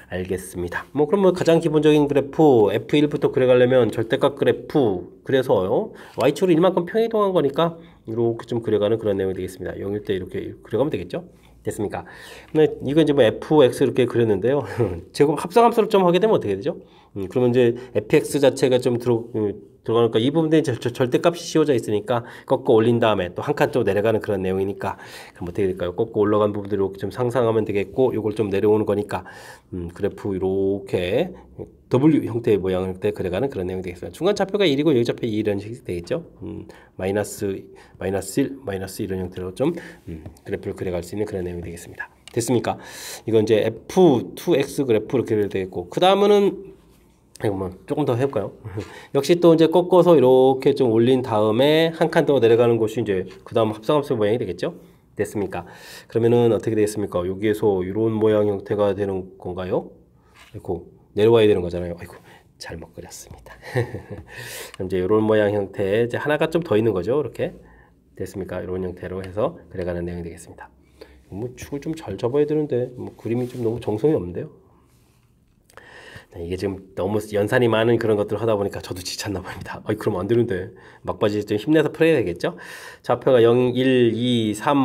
알겠습니다. 그럼 가장 기본적인 그래프 F1부터 그려가려면 절대값 그래프 그래서요. Y축으로 이만큼 평이동한 거니까 이렇게 좀 그려가는 그런 내용이 되겠습니다. 0일 때 이렇게 그려가면 되겠죠. 됐습니까? 근데 이거 이제 뭐 fx 이렇게 그렸는데요. 제곱 합성함수를 좀 하게 되면 어떻게 되죠? 그러면 이제 fx 자체가 좀 들어가니까 이 부분에 절대값이 씌워져 있으니까 꺾어 올린 다음에 또 한 칸 좀 내려가는 그런 내용이니까 그럼 어떻게 될까요? 꺾어 올라간 부분들을 이렇게 좀 상상하면 되겠고 요걸 좀 내려오는 거니까 그래프 이렇게 W 형태의 모양을 그려가는 그런 내용이 되겠습니다. 중간 좌표가 1이고 여기 좌표 2 이런 식이 되겠죠. 마이너스 1, 마이너스 이런 형태로 좀 그래프를 그려갈 수 있는 그런 내용이 되겠습니다. 됐습니까? 이건 이제 F2X 그래프 이렇게 그려야 되겠고 그 다음은 이거 조금 더 해볼까요? 역시 또 이제 꺾어서 이렇게 좀 올린 다음에 한 칸 더 내려가는 곳이 이제 그 다음 합성함수 모양이 되겠죠? 됐습니까? 그러면은 어떻게 되겠습니까? 여기에서 이런 모양 형태가 되는 건가요? 아이고, 내려와야 되는 거잖아요. 아이고, 잘못 그렸습니다. 그럼 이제 이런 모양 형태 이제 하나가 좀 더 있는 거죠? 이렇게. 됐습니까? 이런 형태로 해서 그려가는 내용이 되겠습니다. 축을 좀 잘 잡아야 되는데, 그림이 좀 너무 정성이 없는데요? 이게 지금 너무 연산이 많은 그런 것들을 하다 보니까 저도 지쳤나 봅니다. 그럼 안 되는데 막바지 좀 힘내서 풀어야 되겠죠? 좌표가 0, 1, 2, 3,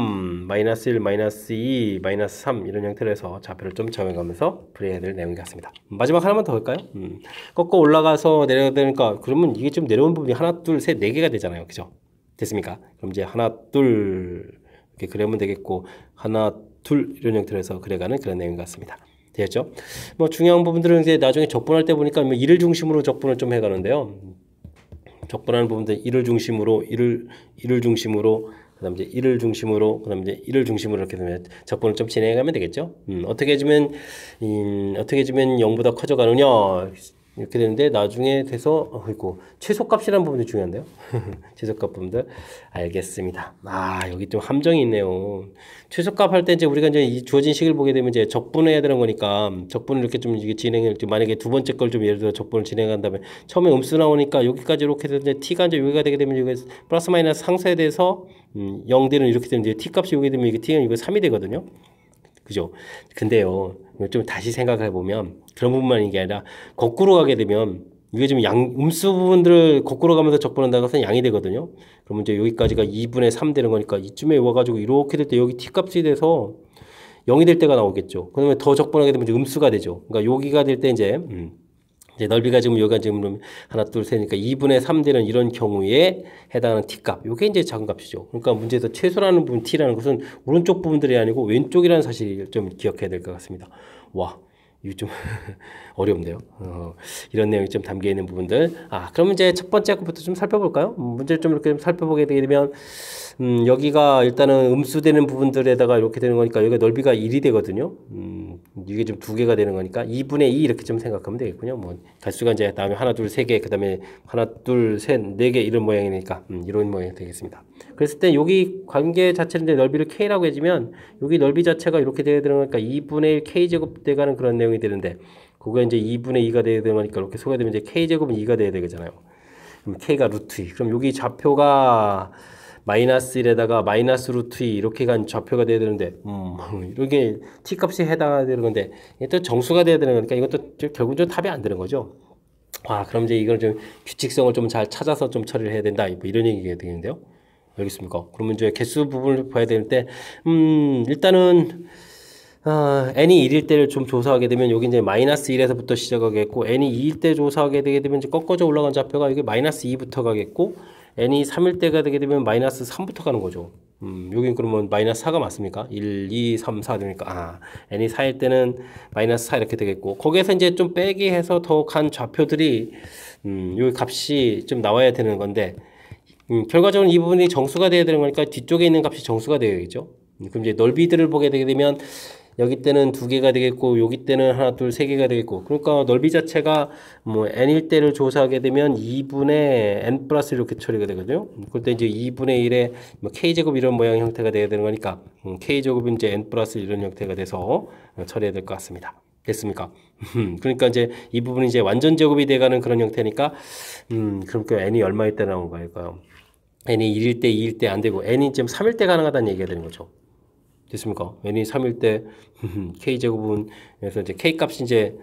마이너스 1, 마이너스 2, 마이너스 3 이런 형태로 해서 좌표를 좀 정해가면서 풀어야 될 내용 같습니다. 마지막 하나만 더 할까요? 꺾어 올라가서 내려야 되니까 그러면 이게 좀 내려온 부분이 하나, 둘, 셋, 네 개가 되잖아요. 그죠? 됐습니까? 그럼 이제 하나, 둘 이렇게 그려면 되겠고 하나, 둘 이런 형태로 해서 그려가는 그런 내용 같습니다. 되었죠? 중요한 부분들은 이제 나중에 적분할 때 보니까 1을 중심으로 적분을 좀 해가는데요. 적분하는 부분들 1을 중심으로, 1을 중심으로, 그다음 이제 1을 중심으로, 그다음 이제 1을 중심으로 이렇게 되면 적분을 좀 진행해가면 되겠죠. 어떻게 해주면 0보다 커져가느냐? 이렇게 되는데 나중에 돼서 이거 최소값이라는 부분이 중요한데요. 최소값 부분들 알겠습니다. 여기 좀 함정이 있네요. 최소값 할 때 이제 우리가 이제 이 주어진 식을 보게 되면 이제 적분해야 되는 거니까 적분을 이렇게 좀 이게 진행을 만약에 두 번째 걸 좀 예를 들어 적분을 진행한 다음에 처음에 음수 나오니까 여기까지 이렇게 해서 이제 t가 이제 여기가 되게 되면 여기 플러스 마이너스 상쇄에 대해서 0되는 이렇게 되면 이제 t 값이 여기 되면 이게 t는 이거 3이 되거든요. 그죠? 근데요, 좀 다시 생각해 보면 그런 부분만 이게 아니라 거꾸로 가게 되면 이게 좀 음수 부분들을 거꾸로 가면서 적분한다고 해서 양이 되거든요. 그러면 이제 여기까지가 2분의 3 되는 거니까 이쯤에 와가지고 이렇게 될 때 여기 t 값이 돼서 0이 될 때가 나오겠죠. 그러면 더 적분하게 되면 이제 음수가 되죠. 그러니까 여기가 될 때 이제 넓이가 지금 여기가 지금 하나 둘 셋이니까 2분의 3 되는 이런 경우에 해당하는 t값, 요게 이제 작은 값이죠. 그러니까 문제에서 최소라는 부분 t라는 것은 오른쪽 부분들이 아니고 왼쪽이라는 사실을 좀 기억해야 될 것 같습니다. 와, 이거 좀 어렵네요. 이런 내용이 좀 담겨 있는 부분들. 그럼 이제 첫 번째 것부터 좀 살펴볼까요? 문제를 좀 이렇게 좀 살펴보게 되게 되면 여기가 일단은 음수되는 부분들에다가 이렇게 되는 거니까 여기가 넓이가 1이 되거든요. 이게 좀 두 개가 되는 거니까 2분의 2 이렇게 좀 생각하면 되겠군요. 뭐 개수가 이제 다음에 하나 둘 세 개, 그다음에 하나 둘 셋 네 개 이런 모양이니까 이런 모양이 되겠습니다. 그랬을 때 여기 관계 자체를 이제 넓이를 k라고 해주면 여기 넓이 자체가 이렇게 돼야 되는 거니까 2분의 1 k제곱 돼가는 그런 내용이 되는데 그거 이제 2분의 2가 돼야 되는 거니까 이렇게 소개되면 이제 k제곱은 2가 돼야 되잖아요. 그럼 k가 루트 2. 그럼 여기 좌표가 마이너스 1에다가 마이너스 루트 2 이렇게 간 좌표가 돼야 되는데 이렇게 t값이 해당되는 건데 또 정수가 돼야 되는 거니까 이것도 결국 좀 답이 안 되는 거죠. 그럼 이제 이걸 좀 규칙성을 좀 잘 찾아서 좀 처리를 해야 된다. 뭐 이런 얘기가 되겠는데요. 알겠습니까? 그러면 이제 개수 부분을 봐야 되는데 일단은 n이 1일 때를 좀 조사하게 되면 여기 이제 마이너스 1에서부터 시작하겠고 n이 2일 때 조사하게 되게 되면 이제 꺾어져 올라간 좌표가 여기 마이너스 2부터 가겠고 n이 3일 때가 되게 되면 마이너스 3부터 가는 거죠. 여긴 그러면 마이너스 4가 맞습니까? 1, 2, 3, 4 되니까 n이 4일 때는 마이너스 4 이렇게 되겠고 거기에서 이제 좀 빼기 해서 더 간 좌표들이 요 값이 좀 나와야 되는 건데 결과적으로 이 부분이 정수가 돼야 되는 거니까 뒤쪽에 있는 값이 정수가 되겠죠. 그럼 이제 넓이들을 보게 되게 되면 여기 때는 두 개가 되겠고 여기 때는 하나 둘 세 개가 되겠고 그러니까 넓이 자체가 뭐 n일 때를 조사하게 되면 2분의 n 플러스 이렇게 처리가 되거든요. 그때 이제 2분의 1의 뭐 k제곱 이런 모양 형태가 돼야 되는 거니까 k제곱은 이제 n 플러스 이런 형태가 돼서 처리해야 될 것 같습니다. 됐습니까? 그러니까 이제 이 부분이 이제 완전 제곱이 돼가는 그런 형태니까 그러니까 n이 얼마일 때 나온 거일까요? n이 1일 때, 2일 때 안 되고 n이 지금 3일 때 가능하다는 얘기가 되는 거죠. 됐습니까? n이 3일 때 k제곱은에서 이제 k값이 이제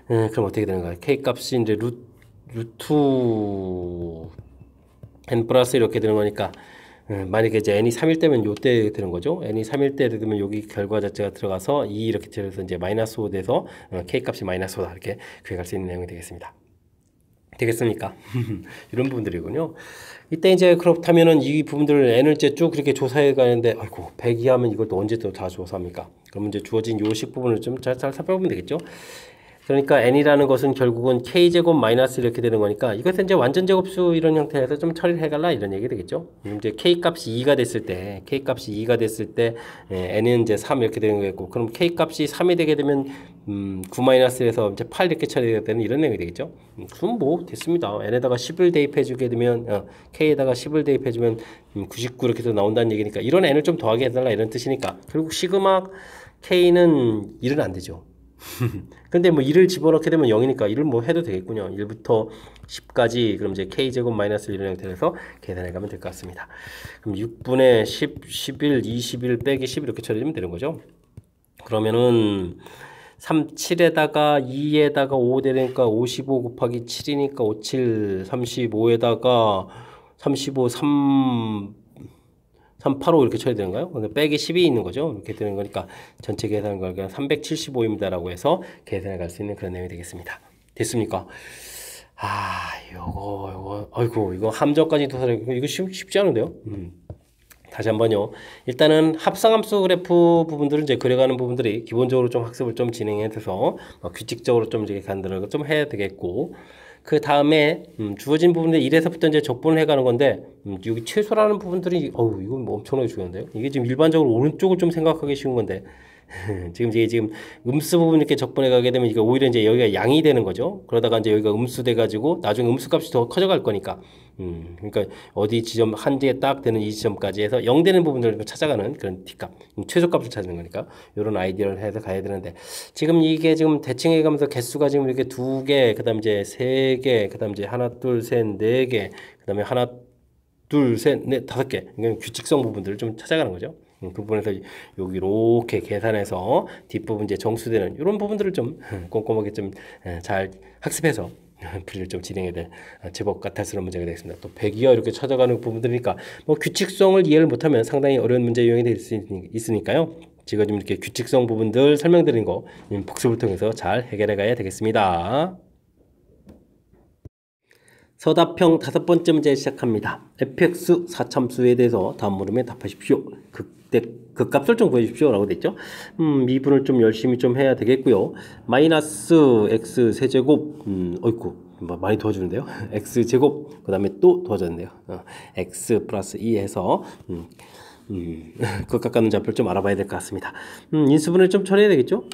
그럼 어떻게 되는가요? k값이 이제 루트 n 플러스 이렇게 되는 거니까 만약에 이제 n이 3일 때면 요때 되는 거죠. n이 3일 때 되면 여기 결과 자체가 들어가서 2 이렇게 들어서 이제 마이너스 5 돼서 k값이 마이너스 5다 이렇게 구해갈 수 있는 내용이 되겠습니다. 되겠습니까? 이런 부분들이군요. 이때 이제 그렇다면은 이 부분들을 n을 이제 쭉 그렇게 조사해 가는데 아이고 100 이하면 이걸 또 언제 또 다 조사합니까? 그러면 이제 주어진 요식 부분을 좀 잘 살펴보면 되겠죠. 그러니까 n이라는 것은 결국은 k제곱 마이너스 이렇게 되는 거니까 이것은 이제 완전 제곱수 이런 형태에서 좀 처리를 해갈라 이런 얘기 되겠죠. 이제 k값이 2가 됐을 때 n은 이제 3 이렇게 되는 거겠고 그럼 k값이 3이 되게 되면 9 마이너스에서 이제 8 이렇게 처리가 되는 이런 내용이 되겠죠. 그럼 뭐 됐습니다. n에다가 10을 대입해 주게 되면 k에다가 10을 대입해 주면 99 이렇게 또 나온다는 얘기니까 이런 n을 좀 더하게 해달라 이런 뜻이니까 결국 시그마 k는 1은 안 되죠. 근데 뭐 1을 집어넣게 되면 0이니까 1을 뭐 해도 되겠군요. 1부터 10까지 그럼 이제 k제곱 마이너스 1이라는 형태에서 계산해 가면 될 것 같습니다. 그럼 6분의 10, 11, 21 빼기 10 이렇게 처리하면 되는 거죠. 그러면은 37에다가 2에다가 5 되니까 55 곱하기 7이니까 57, 35에다가 35, 385 이렇게 쳐야 되는가요? 빼기 10이 있는 거죠. 이렇게 되는 거니까 전체 계산 결과 375입니다라고 해서 계산해 갈 수 있는 그런 내용이 되겠습니다. 됐습니까? 아이고, 이거 함정까지 도달하고 이거 쉽지 않은데요? 다시 한번요. 일단은 합성함수 그래프 부분들은 이제 그려가는 부분들이 기본적으로 좀 학습을 좀 진행해서 규칙적으로 좀 이제 간단하게 좀 해야 되겠고 그 다음에 주어진 부분들 1에서부터 이제 적분을 해가는 건데 여기 최소라는 부분들이 이건 뭐 엄청나게 중요한데요. 이게 지금 일반적으로 오른쪽을 좀 생각하기 쉬운 건데 지금 이제 지금 음수 부분 이렇게 적분해 가게 되면 이게 오히려 이제 여기가 양이 되는 거죠. 그러다가 이제 여기가 음수 돼 가지고 나중에 음수 값이 더 커져갈 거니까. 그러니까 어디 지점 한지에 딱 되는 이 지점까지 해서 0 되는 부분들을 찾아가는 그런 t값, 최소값을 찾는 거니까 이런 아이디어를 해서 가야 되는데 지금 이게 지금 대칭해 가면서 개수가 지금 이렇게 2개, 그다음 이제 3개, 그다음 이제 하나, 둘, 셋, 4개, 그다음에 하나, 둘, 셋, 넷, 5개. 이건 규칙성 부분들을 좀 찾아가는 거죠. 그 부분에서 여기 이렇게 계산해서 뒷부분 이제 정수되는 이런 부분들을 좀 꼼꼼하게 좀 잘 학습해서 풀이를 좀 진행해야 될 제법 까탈스러운 문제가 되겠습니다. 또 배기와 이렇게 찾아가는 부분들이니까 뭐 규칙성을 이해를 못하면 상당히 어려운 문제 유형이 될 수 있으니까요. 지금 이렇게 규칙성 부분들 설명드린 거 복습을 통해서 잘 해결해 가야 되겠습니다. 서답형 5번째 문제 시작합니다. fx 사참수에 대해서 다음 물음에 답하십시오. 극값을 좀 구해주십시오 라고 돼 있죠. 미분을 좀 열심히 좀 해야 되겠고요. 마이너스 x 세제곱 어이구 많이 도와주는데요. x 제곱 그 다음에 또 도와줬는데요. x 플러스 2 해서 극값 갖는 좌표를 좀 알아봐야 될 것 같습니다. 인수분해를 좀 처리해야 되겠죠.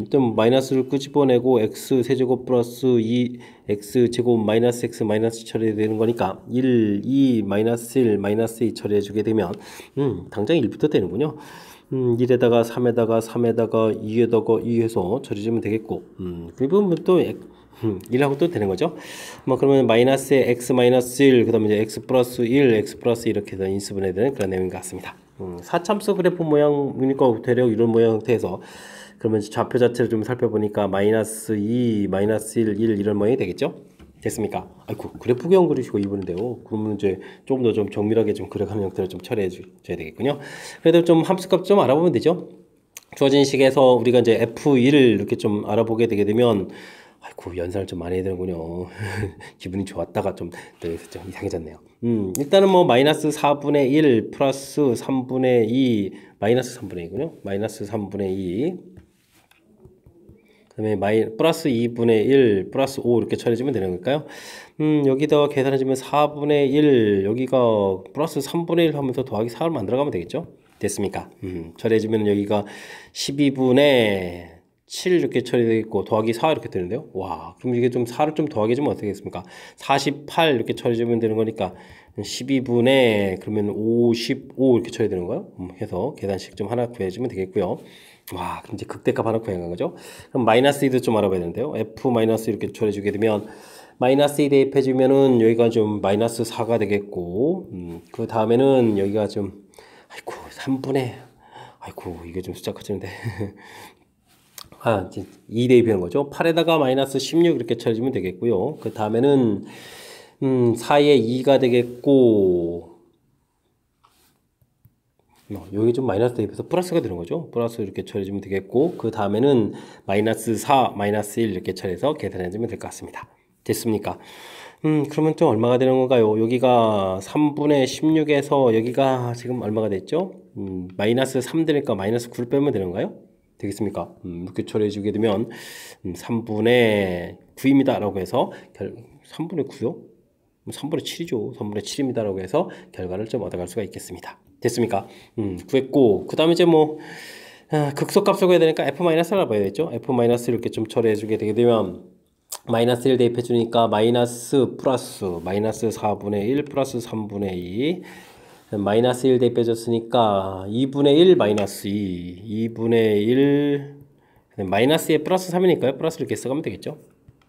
좀 마이너스를 끄집어내고 x 세제곱 플러스 2 x 제곱 마이너스 x 마이너스 처리해야 되는 거니까 1, 2, 마이너스 1, 마이너스 2 처리해 주게 되면 당장 1부터 되는군요. 1에다가 3에다가 3에다가 2에다가 2 해서 처리해주면 되겠고 그 부분 또 1하고 또 되는 거죠. 뭐 그러면 마이너스에 x 마이너스 1 그 다음에 이제 x 플러스 1 x 플러스 이렇게 해서 인수분해되는 그런 내용인 것 같습니다. 사참수 그래프 모양이니까 대략 이런 모양 형태에서 그러면 좌표 자체를 좀 살펴보니까 마이너스 2 마이너스 1 1 이런 모양이 되겠죠. 됐습니까? 아이고 그래프 그형 그리시고 이분인데요. 그러면 이제 조금 더 좀 정밀하게 좀 그려가는 형태를 좀 처리해 줘야 되겠군요. 그래도 좀 함수값 좀 알아보면 되죠. 주어진 식에서 우리가 이제 f1을 이렇게 좀 알아보게 되게 되면 아이고 연산을 좀 많이 해야 되는군요. 기분이 좋았다가 좀 이상해졌네요. 일단은 뭐 마이너스 4분의 1 플러스 3분의 2 마이너스 3분의 2군요. 마이너스 3분의 2 그 다음에 플러스 2분의 1 플러스 5 이렇게 처리해주면 되는 걸까요? 여기다 계산해주면 4분의 1 여기가 플러스 3분의 1 하면서 더하기 4를 만들어가면 되겠죠? 됐습니까? 처리해주면 여기가 12분의 7 이렇게 처리되겠고 더하기 4 이렇게 되는데요. 와, 그럼 이게 좀 4를 좀 더하게 주면 어떻게 되겠습니까? 48 이렇게 처리해주면 되는 거니까 12분의 그러면 55 이렇게 처리되는 거예요. 해서 계산식 좀 하나 구해주면 되겠고요. 와, 그럼 이제 극대값 하나 구해간 거죠. 그럼 마이너스 2도 좀 알아봐야 되는데요. f 마이너스 이렇게 처리해주게 되면 마이너스 2 대입해주면은 여기가 좀 마이너스 4가 되겠고 그 다음에는 여기가 좀 아이고 3분의 아이고 이게 좀 숫자 커지는데 2 대입하는 거죠. 8에다가 마이너스 16 이렇게 쳐주면 되겠고요. 그 다음에는 4에 2가 되겠고 여기 좀 마이너스 대입해서 플러스가 되는 거죠. 플러스 이렇게 처리해주면 되겠고 그 다음에는 마이너스 4, 마이너스 1 이렇게 처리해서 계산해주면 될 것 같습니다. 됐습니까? 그러면 좀 얼마가 되는 건가요? 여기가 3분의 16에서 여기가 지금 얼마가 됐죠? 마이너스 3 되니까 마이너스 9를 빼면 되는 건가요? 되겠습니까? 이렇게 처리해 주게 되면 3분의 9입니다 라고 해서 3분의 9요? 3분의 7이죠. 3분의 7입니다 라고 해서 결과를 좀 얻어갈 수가 있겠습니다. 됐습니까? 구했고 그 다음에 이제 뭐 극소값을 구해야 되니까 f-를 알아봐야겠죠. f- 이렇게 좀 처리해 주게 되게 되면 마이너스 1 대입해 주니까 마이너스 플러스 마이너스 4분의 1 플러스 3분의 2 마이너스 1 대입해줬으니까 2분의 1 마이너스 2 2분의 1 마이너스에 플러스 3이니까요. 플러스 이렇게 써가면 되겠죠.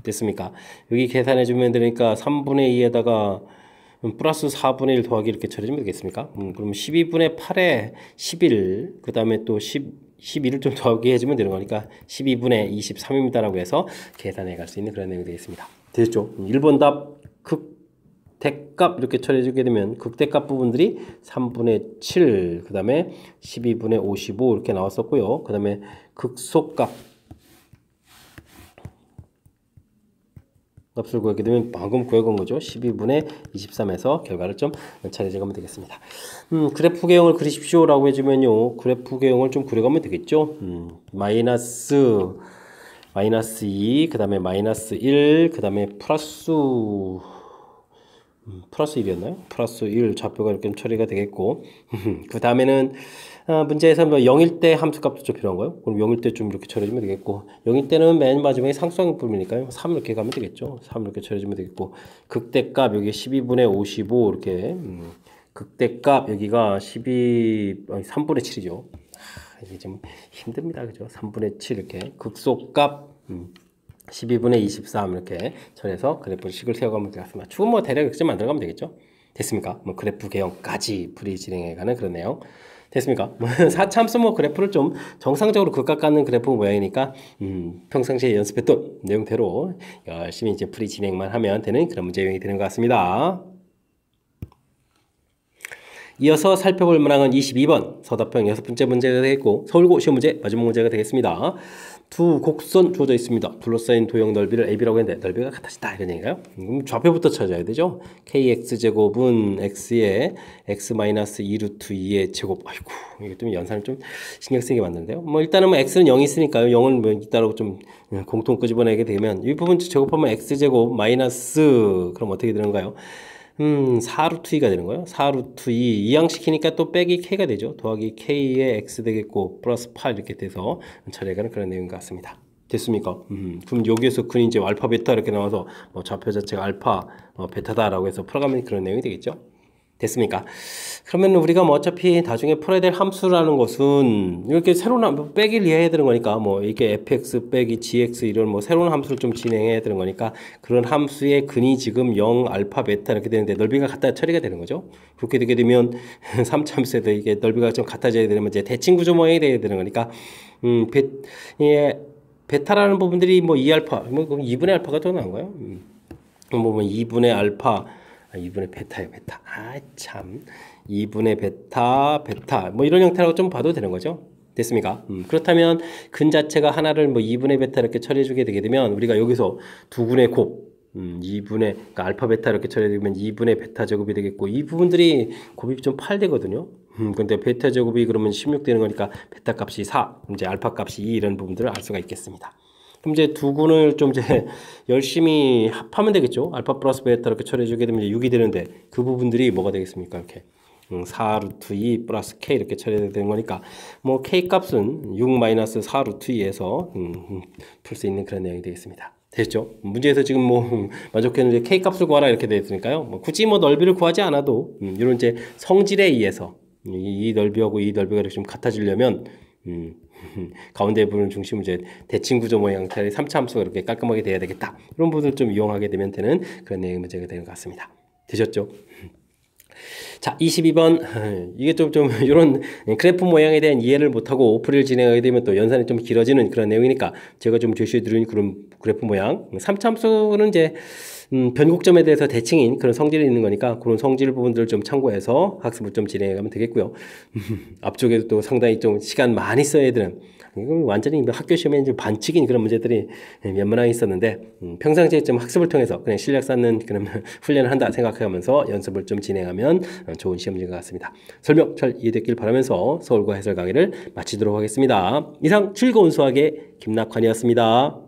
됐습니까? 여기 계산해주면 되니까 3분의 2에다가 플러스 4분의 1 더하기 이렇게 처리해주면 되겠습니까? 그럼 12분의 8에 11 그 다음에 또 11을 좀 더하기 해주면 되는 거니까 12분의 23입니다 라고 해서 계산해 갈 수 있는 그런 내용이 되겠습니다. 됐죠? 1번 답 극대값 이렇게 처리해주게 되면 극대값 부분들이 3분의 7 그 다음에 12분의 55 이렇게 나왔었고요. 그 다음에 극소값 값을 구하게 되면 방금 구해본 거죠. 12분의 23에서 결과를 좀 처리해가면 되겠습니다. 그래프 개형을 그리십시오 라고 해주면요. 그래프 개형을 좀 그려가면 되겠죠. 마이너스 2, 그 다음에 마이너스 1, 그 다음에 플러스 1이었나요? 플러스 1 좌표가 이렇게 처리가 되겠고 그 다음에는 문제에서 뭐 0일 때 함수값도 좀 필요한 거예요. 그럼 0일 때 좀 이렇게 처리해주면 되겠고 0일 때는 맨 마지막에 상수항분이니까요. 3 이렇게 가면 되겠죠. 3 이렇게 처리해주면 되겠고 극대값 여기 12분의 55 이렇게 극대값 여기가 3분의 7이죠. 이게 좀 힘듭니다. 그죠? 3분의 7 이렇게 극소값 12분의 23 이렇게 처리해서 그래프식을 세워가면 되겠습니다. 추후 뭐 대략 이렇게 만들어가면 되겠죠. 됐습니까? 뭐 그래프 개형까지 풀이 진행해가는 그런 내용. 됐습니까? 4참수 뭐 그래프를 좀 정상적으로 극각 갖는 그래프 모양이니까 평상시에 연습했던 내용대로 열심히 이제 풀이 진행만 하면 되는 그런 문제 유형이 되는 것 같습니다. 이어서 살펴볼 문항은 22번 서답형 6번째 문제가 되겠고 서울고 시험 문제 마지막 문제가 되겠습니다. 두 곡선 주어져 있습니다. 둘러싸인 도형 넓이를 AB라고 했는데 넓이가 같아지다 이런 얘기인가요? 좌표부터 찾아야 되죠. KX제곱은 X의 X-2 루트 2의 제곱. 아이고 이게 좀 연산을 좀 신경 쓰게 맞는데요. 뭐 일단은 뭐 X는 0이 있으니까요. 0은 뭐 이따로 좀 공통 끄집어내게 되면 이 부분 제곱하면 X제곱 마이너스 그럼 어떻게 되는가요? 4루트 2가 되는 거예요. 4루트 2 이항시키니까 또 빼기 K가 되죠. 더하기 K의 X 되겠고 플러스 8 이렇게 돼서 처리해가는 그런 내용 같습니다. 됐습니까? 그럼 여기에서 근이 이제 알파 베타 이렇게 나와서 뭐 좌표 자체가 알파 베타다라고 해서 풀어가면 그런 내용이 되겠죠. 됐습니까? 그러면 우리가 뭐 어차피 나중에 풀어야 될 함수라는 것은 이렇게 새로운 빼기를 이해해야 되는 거니까 뭐 이게 fx 빼기 gx 이런 뭐 새로운 함수를 좀 진행해야 되는 거니까 그런 함수의 근이 지금 0 알파 베타 이렇게 되는데 넓이가 같다 처리가 되는 거죠. 그렇게 되게 되면 3참수에도 이게 넓이가 좀 같아져야 되면 이제 대칭 구조 모양이 돼야 되는 거니까 베타라는 부분들이 뭐 2알파 뭐 2분의 알파가 더 나은 거예요. 뭐 2분의 알파 2분의 베타예요, 베타. 참. 2분의 베타. 뭐 이런 형태라고 좀 봐도 되는 거죠. 됐습니까? 그렇다면 근 자체가 하나를 뭐 2분의 베타 이렇게 처리해주게 되게 되면 우리가 여기서 두근의 곱, 2분의, 그러니까 알파 베타 이렇게 처리해주면 2분의 베타 제곱이 되겠고 이 부분들이 곱이 좀 8 되거든요. 근데 베타 제곱이 그러면 16 되는 거니까 베타 값이 4, 이제 알파 값이 2 이런 부분들을 알 수가 있겠습니다. 그럼 이제 두 군을 좀 이제 열심히 합하면 되겠죠. 알파 플러스 베타 이렇게 처리해주게 되면 6이 되는데 그 부분들이 뭐가 되겠습니까? 이렇게 4 루트 2 플러스 K 이렇게 처리해야 되는 거니까 뭐 K 값은 6 마이너스 4 루트 2에서 풀 수 있는 그런 내용이 되겠습니다. 됐죠? 문제에서 지금 뭐 만족했는데 K 값을 구하라 이렇게 되어 있으니까요. 뭐 굳이 뭐 넓이를 구하지 않아도 이런 이제 성질에 의해서 이 넓이하고 이 넓이가 이렇게 좀 같아지려면 가운데 부분을 중심으로 이제 대칭 구조 모양 형태의 3차함수가 이렇게 깔끔하게 돼야 되겠다. 이런 부분을 좀 이용하게 되면 되는 그런 내용 문제가 되는 것 같습니다. 되셨죠? 자, 22번. 이게 좀 이런 그래프 모양에 대한 이해를 못하고 풀이를 진행하게 되면 또 연산이 좀 길어지는 그런 내용이니까 제가 좀 제시해드린 그런 그래프 모양. 3차함수는 이제 변곡점에 대해서 대칭인 그런 성질이 있는 거니까 그런 성질 부분들을 좀 참고해서 학습을 좀 진행해 가면 되겠고요. 앞쪽에도 또 상당히 좀 시간 많이 써야 되는 완전히 학교 시험에 이제 반칙인 그런 문제들이 몇 문항 있었는데 평상시에 좀 학습을 통해서 그냥 실력 쌓는 그런 훈련을 한다 생각하면서 연습을 좀 진행하면 좋은 시험인 것 같습니다. 설명 잘 이해됐길 바라면서 서울과 해설 강의를 마치도록 하겠습니다. 이상 즐거운 수학의 김낙환이었습니다.